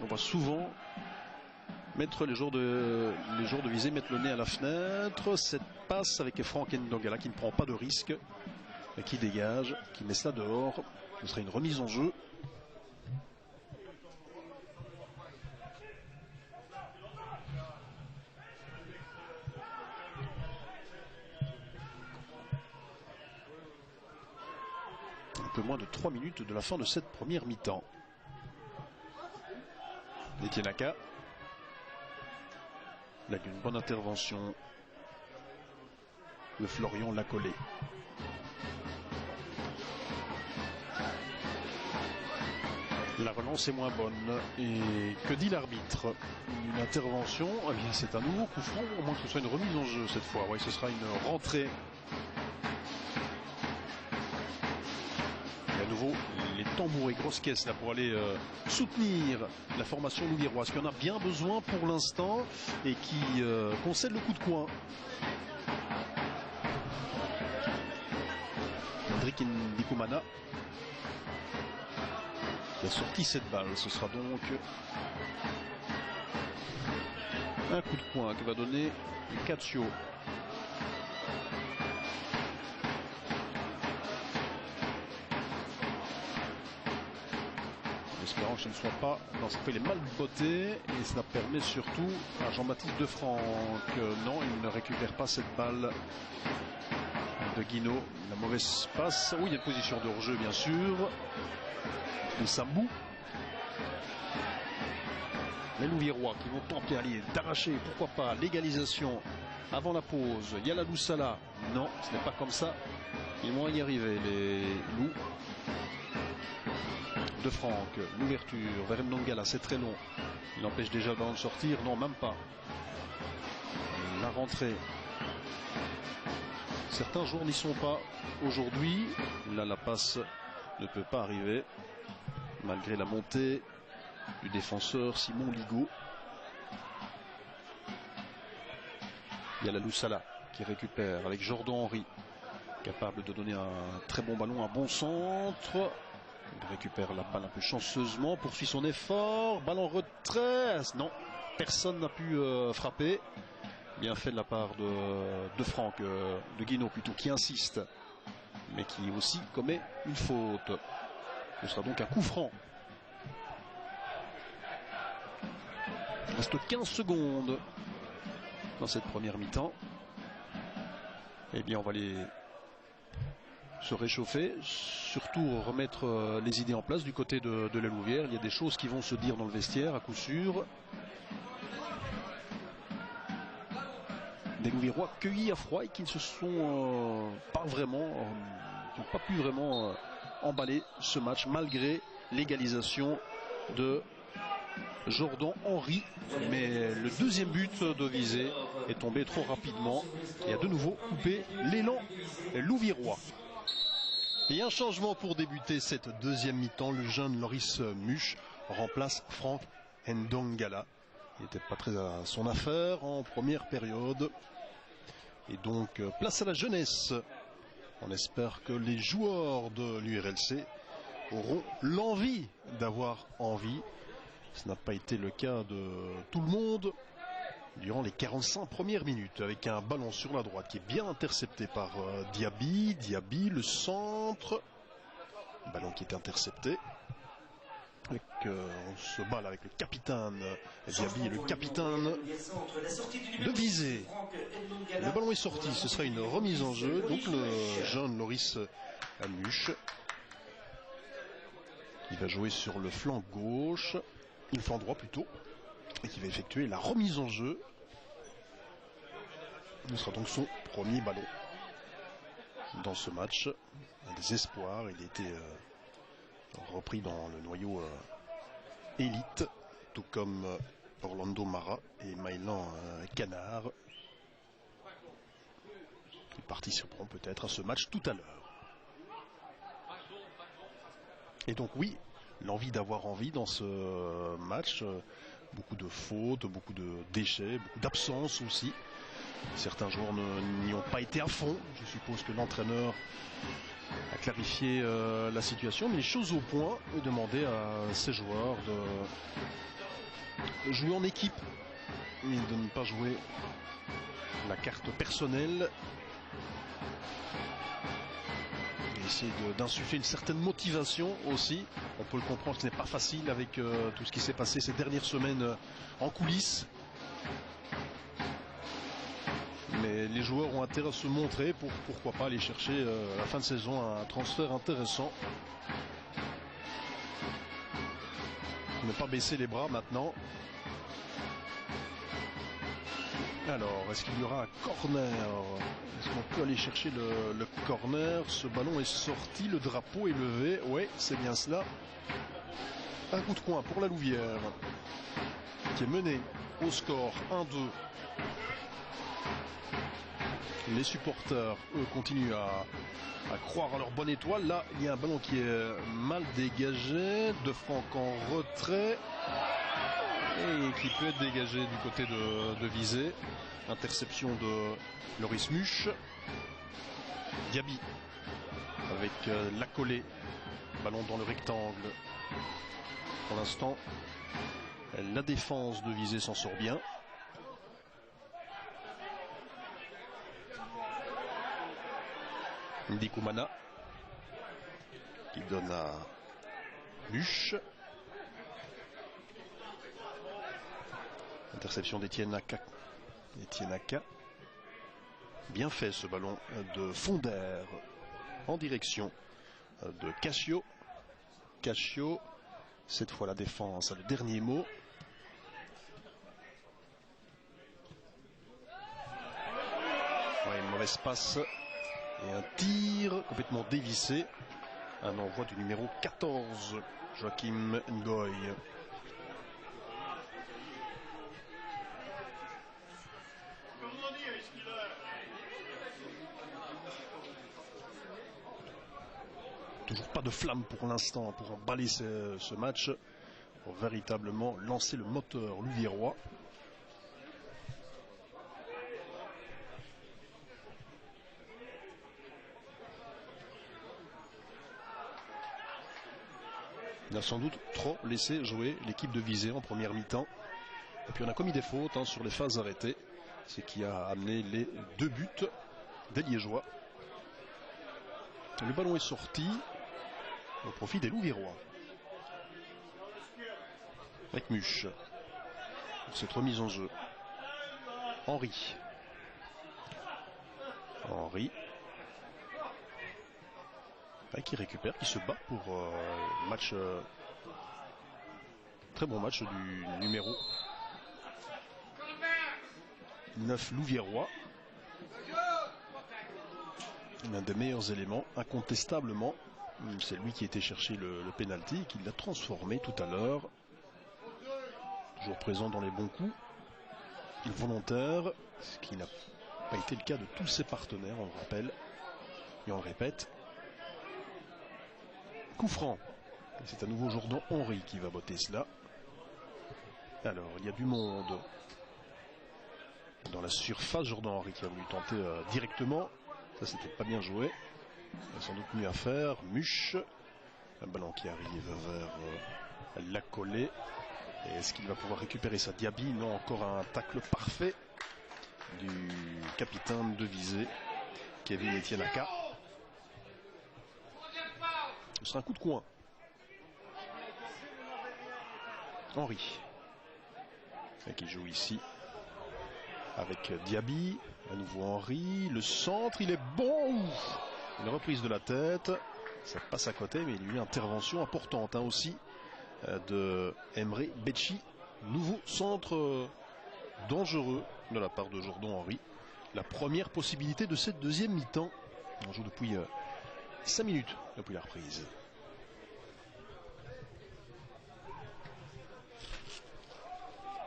On va souvent mettre les joueurs de Visé mettre le nez à la fenêtre. Cette passe avec Franck Ndongala qui ne prend pas de risque, et qui dégage, qui met ça dehors. Ce serait une remise en jeu. Un peu moins de 3 minutes de la fin de cette première mi-temps. Etienaka. Là, une bonne intervention. Le Florian l'a collé. La relance est moins bonne. Et que dit l'arbitre? Une intervention, eh bien c'est un nouveau coup franc, au moins que ce soit une remise en jeu cette fois. Oui, ce sera une rentrée. Et à nouveau, les tambours et grosses caisses là pour aller soutenir la formation louviéroise, qui en a bien besoin pour l'instant et qui concède le coup de coin. Hendrik Ndikumana qui a sorti cette balle. Ce sera donc un coup de poing que va donner Caccio. Espérant que ce ne soit pas dans ce qu'il est mal botté, et cela permet surtout à Jean-Baptiste Defranc. Non, il ne récupère pas cette balle de Guinaud. La mauvaise passe. Oui, il y a une position de hors-jeu bien sûr. De Sambou. Les Louviérois qui vont tenter d'arracher, pourquoi pas, l'égalisation avant la pause. Yaladou Salah. Non, ce n'est pas comme ça. Ils vont y arriver, les loups. De Franck, l'ouverture vers Ndongala, c'est très long. Il empêche déjà d'en sortir, non, même pas. La rentrée. Certains joueurs n'y sont pas aujourd'hui. Là, la passe ne peut pas arriver, malgré la montée du défenseur Simon Ligo. Il y a la Loussala qui récupère avec Jordan Henry, capable de donner un très bon ballon, un bon centre. Il récupère la balle un peu chanceusement, poursuit son effort, balle en retrait. Non, personne n'a pu frapper. Bien fait de la part de Franck, de Guinaud plutôt, qui insiste, mais qui aussi commet une faute. Ce sera donc un coup franc. Il reste 15 secondes dans cette première mi-temps. Eh bien, on va aller se réchauffer, surtout remettre les idées en place du côté de la Louvière. Il y a des choses qui vont se dire dans le vestiaire à coup sûr. Des Louviérois cueillis à froid et qui ne se sont pas vraiment, qui n'ont pas pu vraiment emballer ce match malgré l'égalisation de Jordan Henry. Mais le deuxième but de Visé est tombé trop rapidement et a de nouveau coupé l'élan louviérois. Et un changement pour débuter cette deuxième mi-temps. Le jeune Loris Muche remplace Franck Ndongala. Il n'était pas très à son affaire en première période. Et donc place à la jeunesse. On espère que les joueurs de l'URLC auront l'envie d'avoir envie. Ce n'a pas été le cas de tout le monde durant les 45 premières minutes, avec un ballon sur la droite qui est bien intercepté par Diaby. Diaby, le centre. Ballon qui est intercepté. On se bat là avec le capitaine Diaby et le capitaine de Visé. Le ballon est sorti, ce sera une remise en jeu. Donc le jeune Loris Muche qui va jouer sur le flanc gauche, le flanc droit plutôt, et qui va effectuer la remise en jeu. Ce sera donc son premier ballon dans ce match. Des espoirs, il a été repris dans le noyau élite, tout comme Orlando Mara et Maïlan Canard, qui participeront peut-être à ce match tout à l'heure. Et donc oui, l'envie d'avoir envie dans ce match, beaucoup de fautes, beaucoup de déchets, beaucoup d'absences aussi. Certains joueurs n'y ont pas été à fond. Je suppose que l'entraîneur a clarifié la situation, mais les choses au point et demander à ses joueurs de jouer en équipe et de ne pas jouer la carte personnelle. Et essayer d'insuffler une certaine motivation aussi. On peut le comprendre, ce n'est pas facile avec tout ce qui s'est passé ces dernières semaines en coulisses. Mais les joueurs ont intérêt à se montrer pour pourquoi pas aller chercher à la fin de saison un transfert intéressant. Ne pas baisser les bras maintenant. Alors, est-ce qu'il y aura un corner? Est-ce qu'on peut aller chercher le corner? Ce ballon est sorti, le drapeau est levé. Oui, c'est bien cela. Un coup de coin pour la Louvière, qui est menée au score 1-2. Les supporters, eux, continuent à croire à leur bonne étoile. Là, il y a un ballon qui est mal dégagé. De Franck en retrait. Et qui peut être dégagé du côté de Visé. Interception de Loris Muche. Diaby avec l'accolé. Ballon dans le rectangle. Pour l'instant, la défense de Visé s'en sort bien. Ndikoumana qui donne à Muche. Interception d'Etienne Aka. Etienne Aka. Bien fait ce ballon de Fonder en direction de Cassio. Cassio, cette fois la défense a le dernier mot. Ouais, une mauvaise passe. Et un tir complètement dévissé. Un envoi du numéro 14, Joachim Ngoy. Toujours pas de flamme pour l'instant pour emballer ce match. Pour véritablement lancer le moteur louviérois. Il a sans doute trop laissé jouer l'équipe de Visé en première mi-temps. Et puis on a commis des fautes sur les phases arrêtées. Ce qui a amené les 2 buts des Liégeois. Le ballon est sorti au profit des Louviérois. Avec Muche. Pour cette remise en jeu. Henry. Qui récupère, qui se bat pour match. Très bon match du numéro 9 Louviérois. L'un des meilleurs éléments, incontestablement. C'est lui qui était chercher le penalty et qui l'a transformé tout à l'heure. Toujours présent dans les bons coups. Volontaire, ce qui n'a pas été le cas de tous ses partenaires, on le rappelle. Et on le répète. Coup franc. C'est à nouveau Jordan Henry qui va botter cela. Alors, il y a du monde dans la surface. Jordan Henry qui a voulu tenter directement. Ça, c'était pas bien joué. Il y a sans doute mieux à faire. Muche. Un ballon qui arrive vers la collée. Et est-ce qu'il va pouvoir récupérer sa Diaby? Non, encore un tacle parfait du capitaine de Visé, Kevin Etienne Aka. Ce sera un coup de coin. Henry. Qui joue ici avec Diaby. À nouveau Henry. Le centre, il est bon. Une reprise de la tête. Ça passe à côté, mais il y a eu une intervention importante aussi de Emre Becci. Nouveau centre dangereux de la part de Jordan Henry. La première possibilité de cette deuxième mi-temps. On joue depuis 5 minutes depuis la reprise.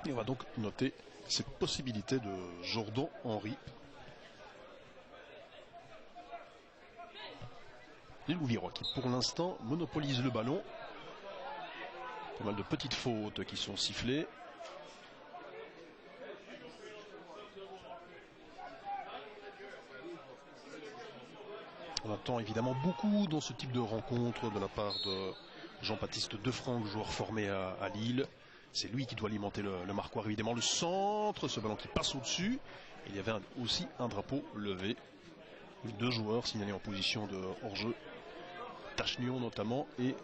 Et on va donc noter cette possibilité de Jordan Henry. Les Louviérois qui pour l'instant monopolisent le ballon. Pas mal de petites fautes qui sont sifflées. On attend évidemment beaucoup dans ce type de rencontre de la part de Jean-Baptiste Defranc, joueur formé à Lille. C'est lui qui doit alimenter le marquoir, évidemment. Le centre, ce ballon qui passe au-dessus. Il y avait aussi un drapeau levé. 2 joueurs signalés en position de hors-jeu. Tachnion notamment. Et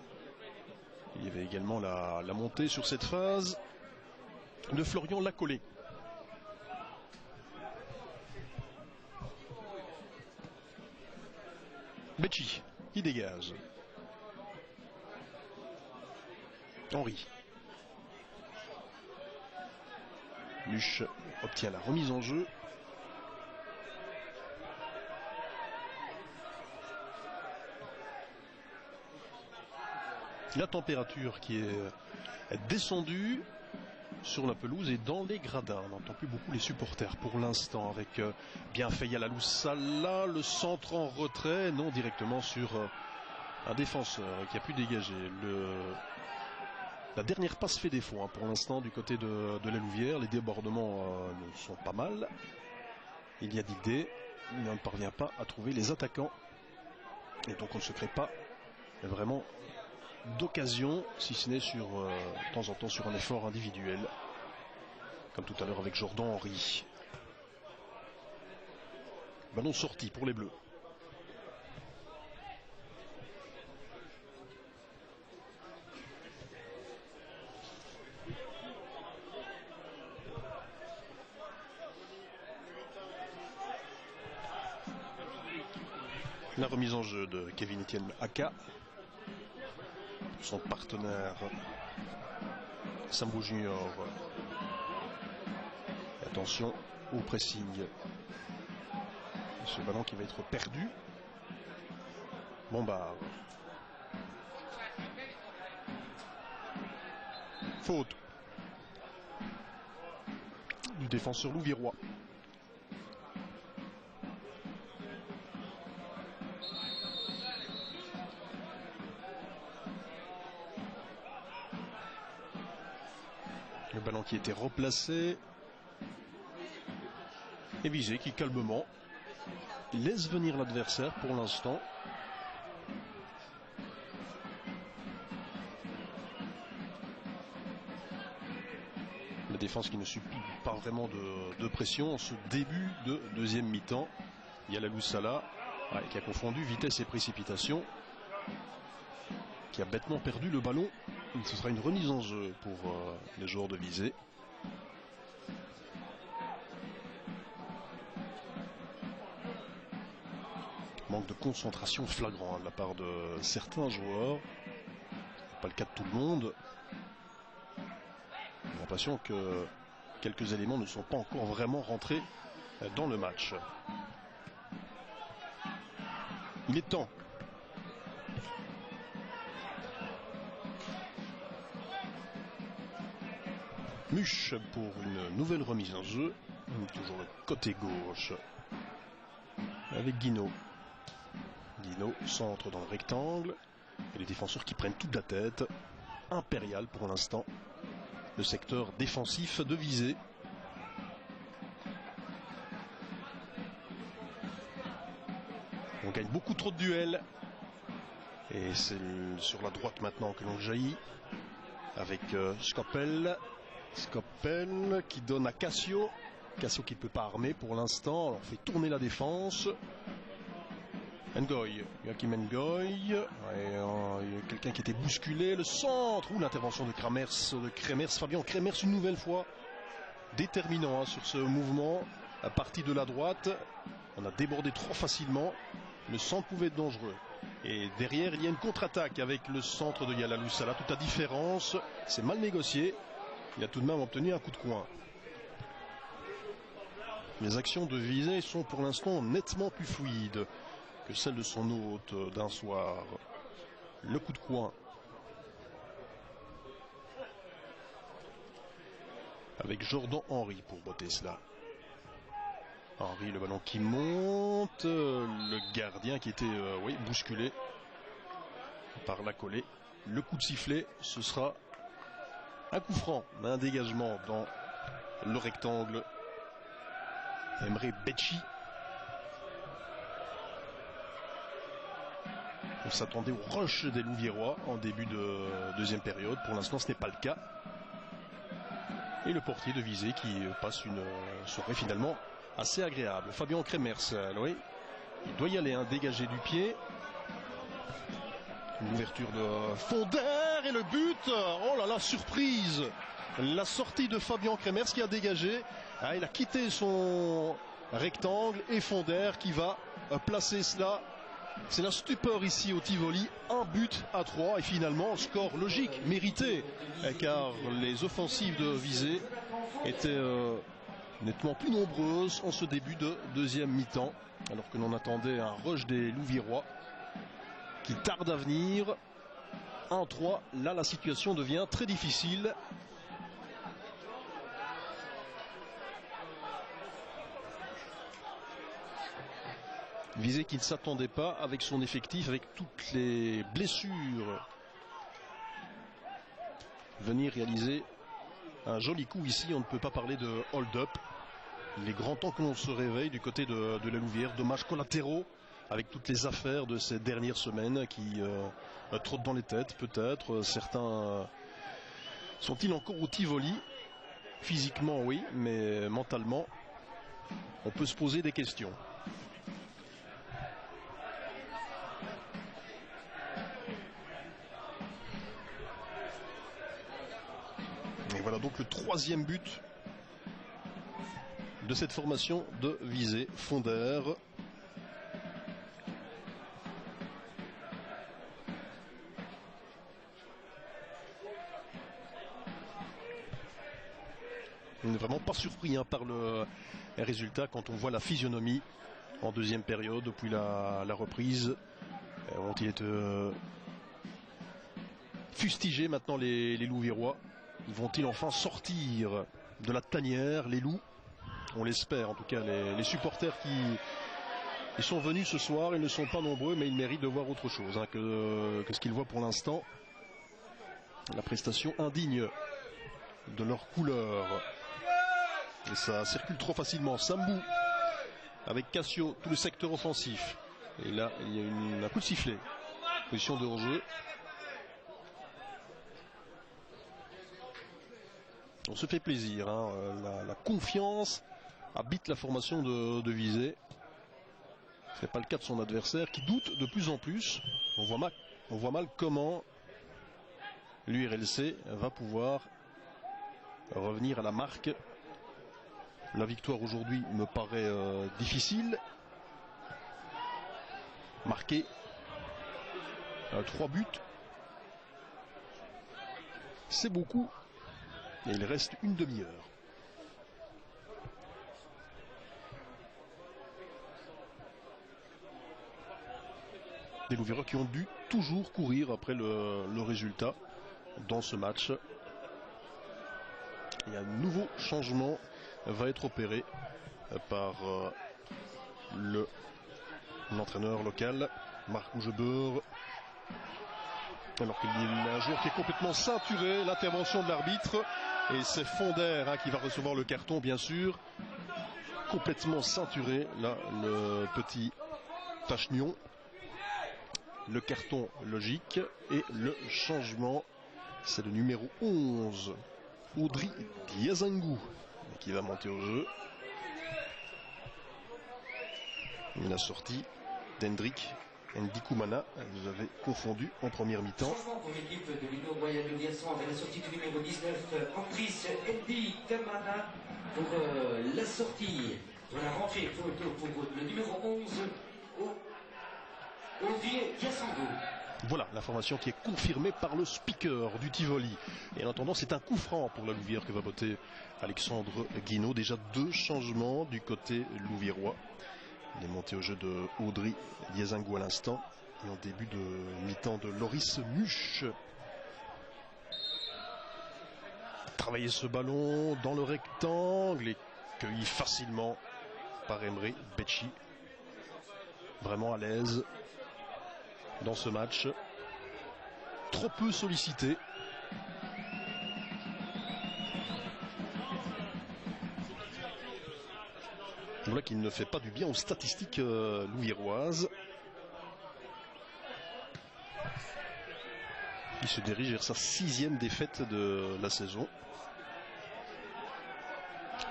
il y avait également la montée sur cette phase de Florian Lacollet. Becci qui dégage. Henry. Muche obtient la remise en jeu. La température qui est descendue sur la pelouse et dans les gradins. On n'entend plus beaucoup les supporters pour l'instant avec Bienfait Yalalou Salah, le centre en retrait, non directement sur un défenseur qui a pu dégager. La dernière passe fait défaut pour l'instant du côté de la Louvière. Les débordements sont pas mal. Il y a d'idées, mais on ne parvient pas à trouver les attaquants. Et donc on ne se crée pas vraiment d'occasion, si ce n'est sur de temps en temps sur un effort individuel, comme tout à l'heure avec Jordan Henry. Ballon sorti pour les Bleus. La remise en jeu de Kevin Etienne Aka. Son partenaire Sambou Junior. Et attention au pressing. Ce ballon qui va être perdu. Bombard. Faute du défenseur louviérois. Le ballon qui était replacé. Et Visé qui calmement laisse venir l'adversaire pour l'instant. défense qui ne subit pas vraiment de pression en ce début de deuxième mi-temps. Yalalou Salah qui a confondu vitesse et précipitation, qui a bêtement perdu le ballon. Ce sera une remise en jeu pour les joueurs de Visé. Manque de concentration flagrant de la part de certains joueurs. Pas le cas de tout le monde. J'ai l'impression que quelques éléments ne sont pas encore vraiment rentrés dans le match. Il est temps. Muche pour une nouvelle remise en jeu. Toujours le côté gauche. Avec Guino. Guino centre dans le rectangle. Et les défenseurs qui prennent toute la tête. Impérial pour l'instant. Le secteur défensif de Visé. On gagne beaucoup trop de duels. Et c'est sur la droite maintenant que l'on jaillit. Avec Skopel. Skopel qui donne à Cassio. Cassio qui ne peut pas armer pour l'instant. On fait tourner la défense. Ngoy. Joachim Ngoy. Il y a quelqu'un qui était bousculé. Le centre. Ou l'intervention de Kremers. Fabien Kremers une nouvelle fois. Déterminant sur ce mouvement. À partir de la droite. On a débordé trop facilement. Le centre pouvait être dangereux. Et derrière, il y a une contre-attaque avec le centre de Yalalou Salah. Toute la différence, c'est mal négocié. Il a tout de même obtenu un coup de coin. Les actions de Visé sont pour l'instant nettement plus fluides que celles de son hôte d'un soir. Le coup de coin. Avec Jordan Henry pour botter cela. Henry, le ballon qui monte, le gardien qui était bousculé par la collée. Le coup de sifflet, ce sera un coup franc, un dégagement dans le rectangle. Emre Becci. On s'attendait au rush des Louviérois en début de deuxième période. Pour l'instant, ce n'est pas le cas. Et le portier de Visé qui passe une soirée finalement assez agréable. Fabien Kremers, oui, il doit y aller, dégager du pied. Une ouverture de Fonder et le but. Oh là là, surprise. La sortie de Fabien Kremers qui a dégagé. Il a quitté son rectangle et Fonder qui va placer cela. C'est la stupeur ici au Tivoli. Un but à 3 et finalement score logique, mérité, car les offensives de Visé étaient nettement plus nombreuses en ce début de deuxième mi-temps, alors que l'on attendait un rush des Louviérois qui tarde à venir. 1-3, là la situation devient très difficile. Visé qui ne s'attendait pas avec son effectif, avec toutes les blessures, venir réaliser un joli coup ici. On ne peut pas parler de hold-up. Il est grand temps que l'on se réveille du côté de la Louvière. Dommages collatéraux avec toutes les affaires de ces dernières semaines qui trottent dans les têtes peut-être. Certains sont-ils encore au Tivoli? Physiquement oui, mais mentalement on peut se poser des questions. Et voilà donc le troisième but de cette formation de Visé. Fonder. On n'est vraiment pas surpris par le résultat quand on voit la physionomie en deuxième période depuis la reprise. Ont-ils été fustigés maintenant les Louviérois? Vont-ils enfin sortir de la tanière, les loups? On l'espère en tout cas. Les supporters qui sont venus ce soir, ils ne sont pas nombreux, mais ils méritent de voir autre chose que ce qu'ils voient pour l'instant. La prestation indigne de leur couleur. Et ça circule trop facilement. Sambou avec Cassio, tout le secteur offensif. Et là, il y a un coup de sifflet. Position de hors-jeu. On se fait plaisir, hein. La confiance habite la formation de Visé. Ce n'est pas le cas de son adversaire qui doute de plus en plus. On voit mal comment l'URLC va pouvoir revenir à la marque. La victoire aujourd'hui me paraît difficile. Marqué 3 buts, c'est beaucoup. Et il reste une demi-heure. Des Louviérois qui ont dû toujours courir après le résultat dans ce match. Et un nouveau changement va être opéré par l'entraîneur local, Marc Gougebeur. Alors qu'il y a un joueur qui est complètement ceinturé, l'intervention de l'arbitre. Et c'est Fonder qui va recevoir le carton, bien sûr. Complètement ceinturé, là, le petit Tachnion. Le carton logique et le changement, c'est le numéro 11, Audrey Diazangou, qui va monter au jeu. La sortie d'Hendrik Ndikoumana, vous avez confondu en première mi-temps. Changement pour l'équipe de l'Union Royale de Liaison avec la sortie du numéro 19, Andris Ndikamana, pour la sortie. Voilà, rentrée pour le numéro 11, Audrey Diazangou. Voilà la formation qui est confirmée par le speaker du Tivoli. Et en attendant, c'est un coup franc pour la Louvière que va botter Alexandre Guinaud. Déjà 2 changements du côté louviérois. Il est monté au jeu de Audrey Diazangou à l'instant. Et en début de mi-temps de Loris Muche. Travailler ce ballon dans le rectangle et cueilli facilement par Emre Becci. Vraiment à l'aise dans ce match. Trop peu sollicité. Voilà qu'il ne fait pas du bien aux statistiques louviéroises. Il se dirige vers sa 6e défaite de la saison.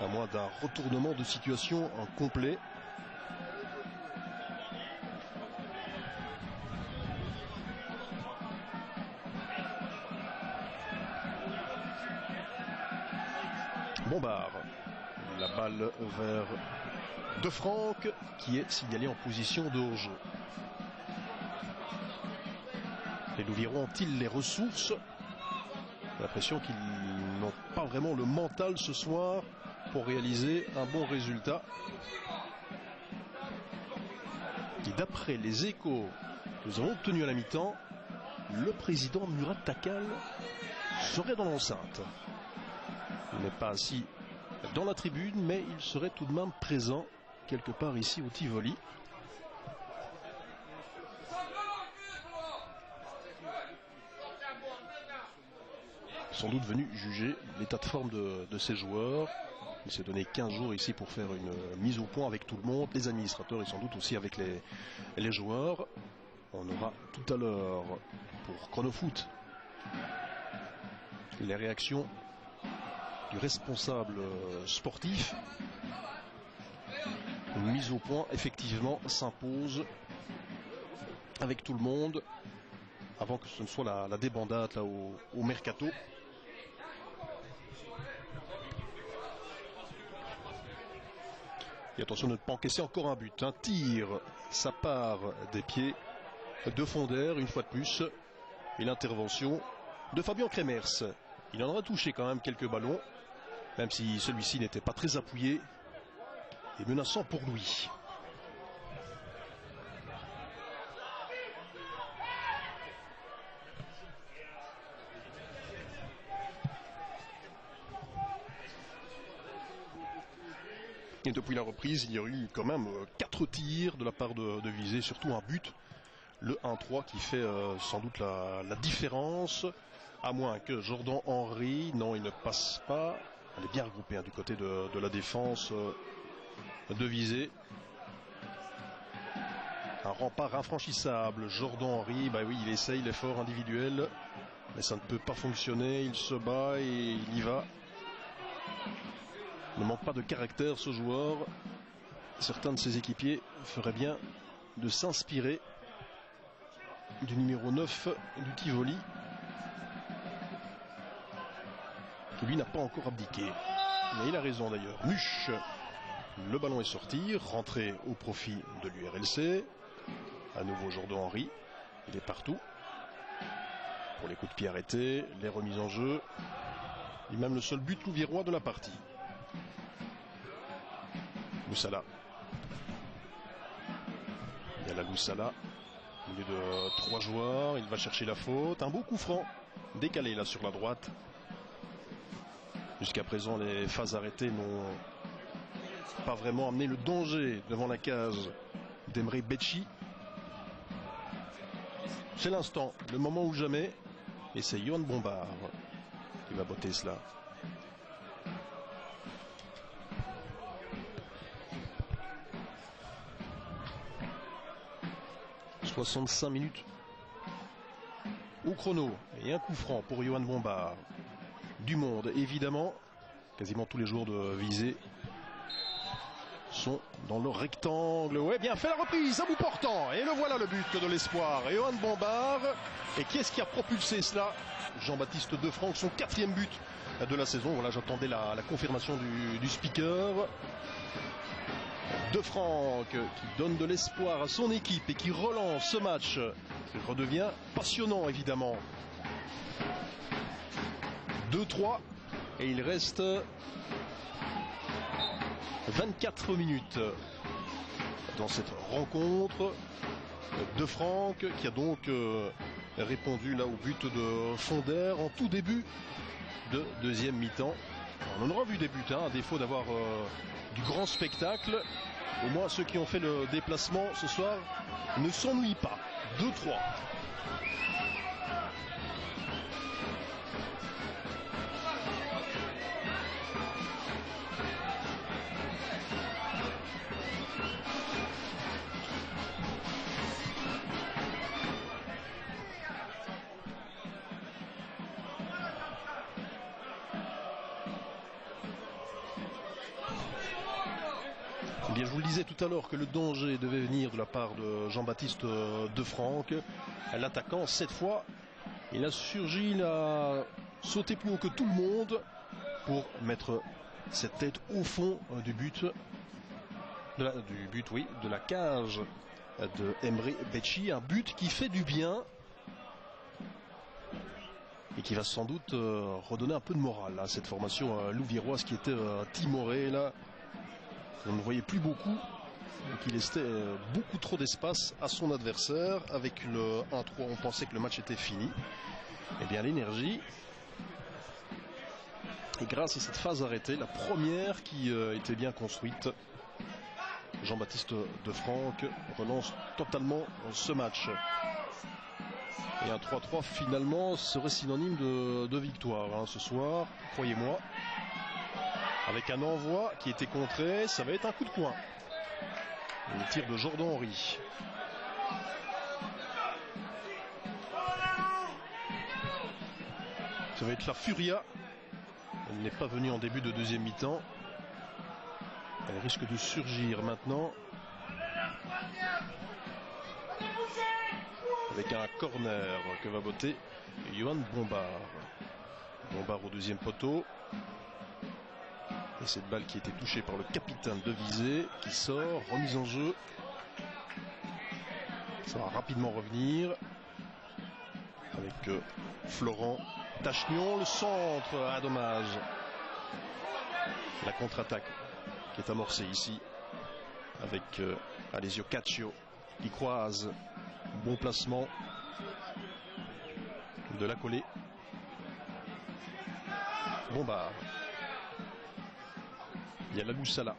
À moins d'un retournement de situation en complet. Bombard. La balle vers De Franck qui est signalé en position de hors-jeu. Les Louviérois ont-ils les ressources? J'ai l'impression qu'ils n'ont pas vraiment le mental ce soir pour réaliser un bon résultat. Et d'après les échos que nous avons obtenus à la mi-temps, le président Murat Takal serait dans l'enceinte. Il n'est pas assis dans la tribune, mais il serait tout de même présent quelque part ici au Tivoli. Sans doute venu juger l'état de forme de ses joueurs. Il s'est donné 15 jours ici pour faire une mise au point avec tout le monde, les administrateurs et sans doute aussi avec les joueurs. On aura tout à l'heure pour Chronofoot les réactions du responsable sportif. Une mise au point effectivement s'impose avec tout le monde avant que ce ne soit la débandade là au mercato. Et attention de ne pas encaisser encore un but. Un tir, ça part des pieds de Fonder une fois de plus. Et l'intervention de Fabien Kremers. Il en aura touché quand même quelques ballons, même si celui-ci n'était pas très appuyé et menaçant pour lui. Et depuis la reprise, il y a eu quand même 4 tirs de la part de Visé, surtout un but, le 1-3 qui fait sans doute la différence, à moins que Jordan Henry, non il ne passe pas, elle est bien regroupée du côté de la défense de Visé. Un rempart infranchissable, Jordan Henry, bah oui il essaye l'effort individuel, mais ça ne peut pas fonctionner, il se bat et il y va. Ne manque pas de caractère ce joueur. Certains de ses équipiers feraient bien de s'inspirer du numéro 9 du Tivoli, qui lui n'a pas encore abdiqué. Mais il a raison d'ailleurs. Muche, le ballon est sorti, rentré au profit de l'URLC. À nouveau Jordan Henry, il est partout. Pour les coups de pied arrêtés, les remises en jeu, et même le seul but louviérois de la partie. Moussala. Il y a la Moussala. Au milieu de 3 joueurs, il va chercher la faute. Un beau coup franc, décalé là sur la droite. Jusqu'à présent, les phases arrêtées n'ont pas vraiment amené le danger devant la cage d'Emre Becci. C'est l'instant, le moment ou jamais. Et c'est Yohan Bombard qui va botter cela. « 65 minutes au chrono. Et un coup franc pour Yohan Bombard. Du monde, évidemment. Quasiment tous les joueurs de visée sont dans le rectangle. Ouais, bien fait la reprise, à bout portant. Et le voilà le but de l'espoir. Et Yohan Bombard. Et qui est-ce qui a propulsé cela? Jean-Baptiste Defranck, son 4e but de la saison. Voilà, j'attendais la confirmation du speaker. Defranck qui donne de l'espoir à son équipe et qui relance ce match. Il redevient passionnant, évidemment. 2-3 et il reste 24 minutes dans cette rencontre. Defranck qui a donc répondu là au but de Fonder en tout début de deuxième mi-temps. On en aura vu des buts, hein, à défaut d'avoir du grand spectacle. Au moins ceux qui ont fait le déplacement ce soir ne s'ennuient pas. 2-3. Bien, je vous le disais tout à l'heure que le danger devait venir de la part de Jean-Baptiste Defranck. L'attaquant, cette fois, il a surgi, il a sauté plus haut que tout le monde pour mettre cette tête au fond du but. De la cage de Emre Becci. Un but qui fait du bien et qui va sans doute redonner un peu de morale à cette formation louviéroise qui était timorée là. On ne voyait plus beaucoup, donc il laissait beaucoup trop d'espace à son adversaire. Avec le 1-3, on pensait que le match était fini. Eh bien, l'énergie, et grâce à cette phase arrêtée, la première qui était bien construite, Jean-Baptiste Defranck relance totalement ce match. Et un 3-3 finalement serait synonyme de victoire hein, ce soir, croyez-moi. Avec un envoi qui était contré, ça va être un coup de poing. Le tir de Jordan Henry. Ça va être la Furia. Elle n'est pas venue en début de deuxième mi-temps. Elle risque de surgir maintenant. Avec un corner que va botter Yohan Bombard. Bombard au deuxième poteau. Et cette balle qui a été touchée par le capitaine de visée qui sort, remise en jeu. Ça va rapidement revenir. Avec Florent Tachnion, le centre, ah dommage. La contre-attaque qui est amorcée ici. Avec Alessio Caccio qui croise. Bon placement de la collée. Bombard. Il y a la Moussala.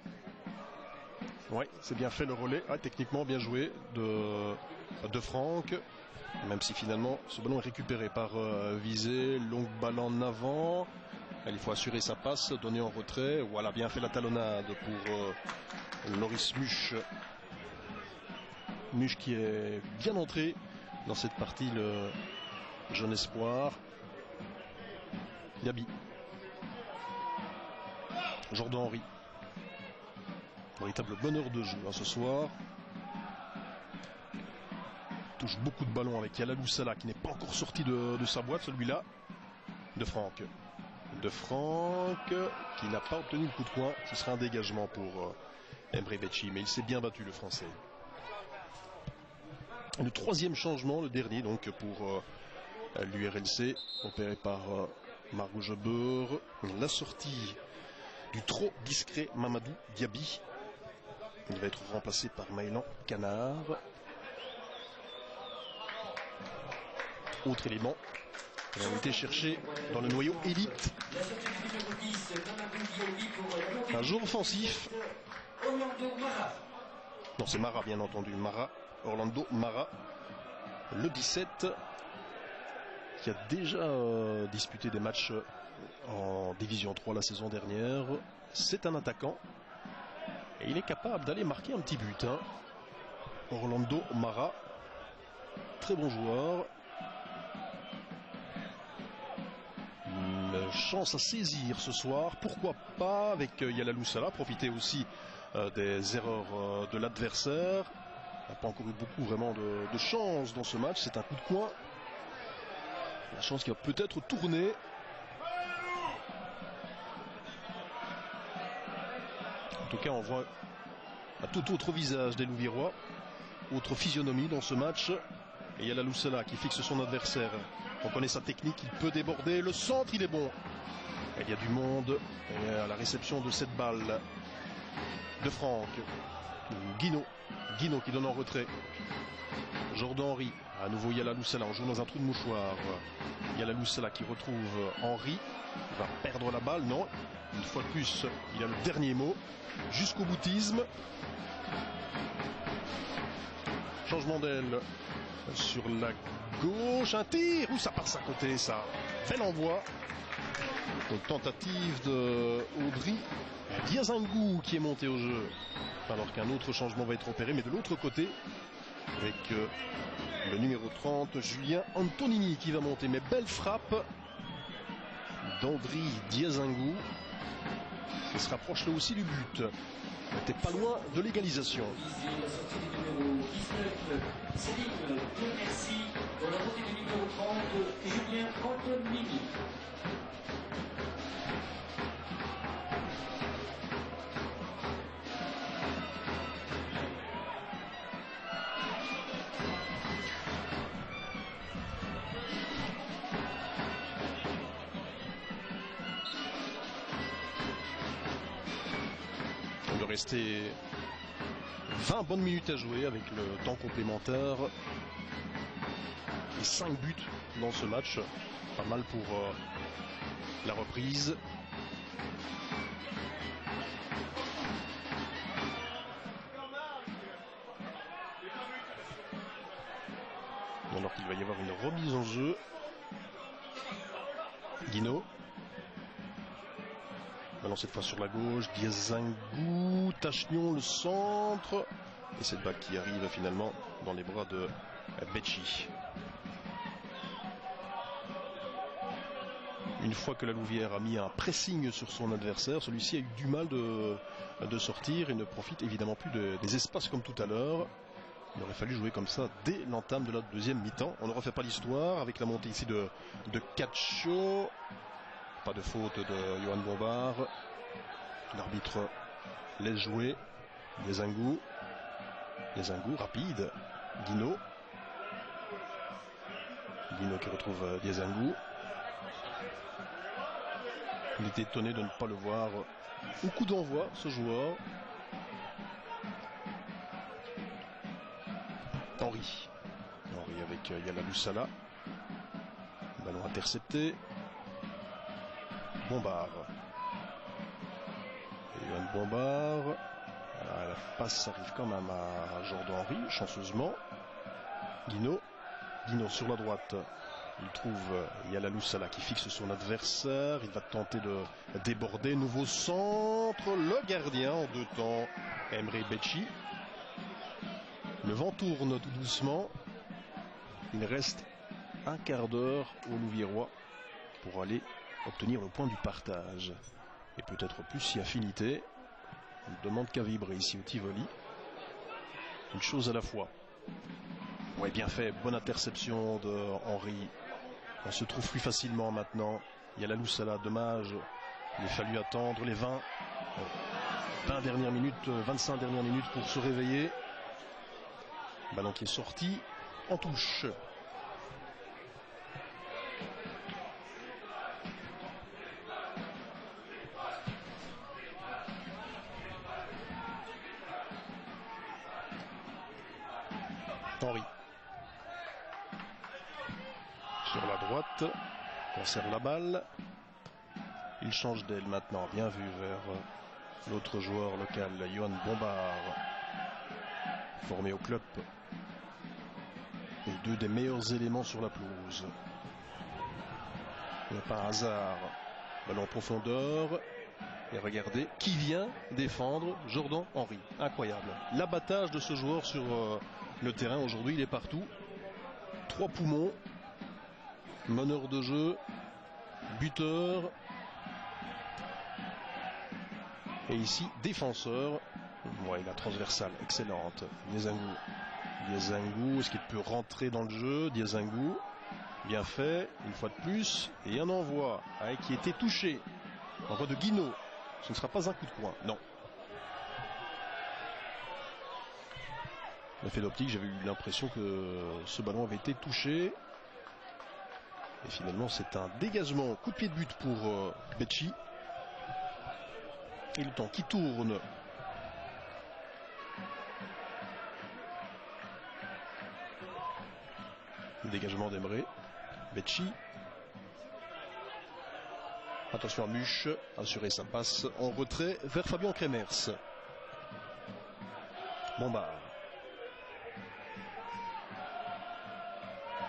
Ouais, c'est bien fait le relais. Ah, techniquement bien joué de Defranck. Même si finalement ce ballon est récupéré par Visé. Longue balle en avant. Il faut assurer sa passe, donner en retrait. Voilà, bien fait la talonnade pour Loris Muche. Muche qui est bien entré dans cette partie, le jeune espoir. Yabi. Jordan Henry. Véritable bonheur de jeu ce soir. Touche beaucoup de ballons avec Yalalou Salah qui n'est pas encore sorti de sa boîte, celui-là. De Franck. De Franck qui n'a pas obtenu le coup de poing. Ce sera un dégagement pour Emre Becci, mais il s'est bien battu, le Français. Le troisième changement, le dernier donc pour l'URLC, opéré par Margot Jobber. La sortie du trop discret Mamadou Diaby. Il va être remplacé par Maëlan Canard. Autre élément, il a été cherché dans le noyau élite. Un jour offensif. Non, c'est Mara, bien entendu. Mara, Orlando Mara, le 17, qui a déjà disputé des matchs en Division 3 la saison dernière. C'est un attaquant et il est capable d'aller marquer un petit but. Orlando Mara, très bon joueur. Une chance à saisir ce soir, pourquoi pas, avec Yalalou Salah, profiter aussi des erreurs de l'adversaire. Il n'a pas encore eu beaucoup vraiment de chance dans ce match, c'est un coup de poing. La chance qui va peut-être tourner. En tout cas, on voit un tout autre visage des Louviérois, autre physionomie dans ce match. Et Yalalou Salah qui fixe son adversaire. On connaît sa technique, il peut déborder. Le centre, il est bon. Et il y a du monde à la réception de cette balle de Franck. Guino qui donne en retrait. Jordan Henry. À nouveau Yalalou Salah. On joue dans un trou de mouchoir. Yalalou Salah qui retrouve Henry. Il va perdre la balle. Non. Une fois de plus, il a le dernier mot. Jusqu'au boutisme. Changement d'aile sur la gauche. Un tir. Où ça passe à côté, ça. Bel envoi. Donc, tentative de Audrey Diazangou qui est monté au jeu. Alors qu'un autre changement va être opéré. Mais de l'autre côté, avec le numéro 30, Julien Antonini qui va monter. Mais belle frappe d'Audrey Diazangou. Il se rapproche là aussi du but. Il n'était pas loin de l'égalisation. La sortie du numéro 19, Céline Merci, dans la montée du numéro 30, Julien Antonini. Resté 20 bonnes minutes à jouer avec le temps complémentaire et 5 buts dans ce match, pas mal pour la reprise. Alors qu'il va y avoir une remise en jeu. Guino. Ballon cette fois sur la gauche, Diazangou, Tachnion, le centre. Et cette balle qui arrive finalement dans les bras de Becci. Une fois que la Louvière a mis un pressing sur son adversaire, celui-ci a eu du mal de sortir et ne profite évidemment plus des espaces comme tout à l'heure. Il aurait fallu jouer comme ça dès l'entame de la deuxième mi-temps. On ne refait pas l'histoire avec la montée ici de Cacho. Pas de faute de Johan Bombard. L'arbitre laisse jouer. Diazangou rapide. Guino qui retrouve Diazangou. Il était étonné de ne pas le voir au coup d'envoi, ce joueur. Henry avec Yalalou Salah. Ballon intercepté. Bombard. Et Johan Bombard. La passe arrive quand même à Jordan Henry, chanceusement. Guino sur la droite. Il trouve Yalalou Salah qui fixe son adversaire. Il va tenter de déborder. Nouveau centre. Le gardien en deux temps, Emre Becci. Le vent tourne tout doucement. Il reste un quart d'heure aux Louviérois pour aller obtenir le point du partage. et peut-être plus si affinité. On ne demande qu'à vibrer ici au Tivoli. Une chose à la fois. Ouais, bien fait, bonne interception de Henry. On se trouve plus facilement maintenant. Il y a la Loussala, dommage. Il a fallu attendre les 20 dernières minutes, 25 dernières minutes pour se réveiller. Ballon qui est sorti en touche. Henry. Sur la droite, conserve la balle. Il change d'aile maintenant, bien vu vers l'autre joueur local, Johan Bombard, formé au club. Et deux des meilleurs éléments sur la pelouse. Il n'y a pas un hasard. Ballon en profondeur. Et regardez qui vient défendre Jordan Henry. Incroyable. L'abattage de ce joueur sur le terrain aujourd'hui, il est partout. 3 poumons. Meneur de jeu. Buteur. Et ici, défenseur. Ouais, la transversale, excellente. Diazangou, est-ce qu'il peut rentrer dans le jeu? Diazangou, bien fait, une fois de plus. Et un envoi qui était touché. Envoi de Guinaud. Ce ne sera pas un coup de poing, non. L'effet d'optique, j'avais eu l'impression que ce ballon avait été touché. Et finalement, c'est un dégagement, coup de pied de but pour Becci. Et le temps qui tourne. Le dégagement d'Emre. Becci. Attention à Muche. Assuré, ça passe en retrait vers Fabien Kremers. Bombard.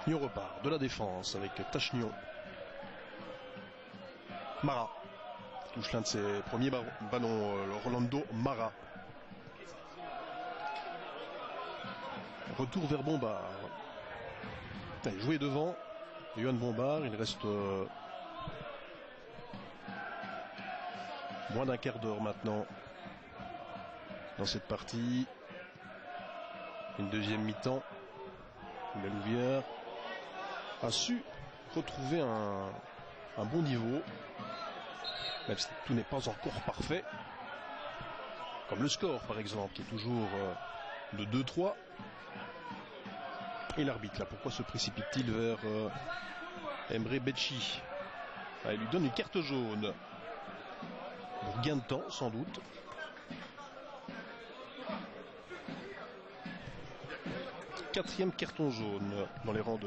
Nyon repart de la défense avec Tachnion. Mara. Touche l'un de ses premiers ballons, Rolando Mara. Retour vers Bombard. Allez, joué devant. Johan Bombard, il reste moins d'un quart d'heure maintenant dans cette partie. Une deuxième mi-temps. La Louvière a su retrouver un bon niveau. Même si tout n'est pas encore parfait. Comme le score par exemple qui est toujours de 2-3. Et l'arbitre là, pourquoi se précipite-t-il vers Emre Becci? Il lui donne une carte jaune. Pour gain de temps sans doute. Quatrième carton jaune dans les rangs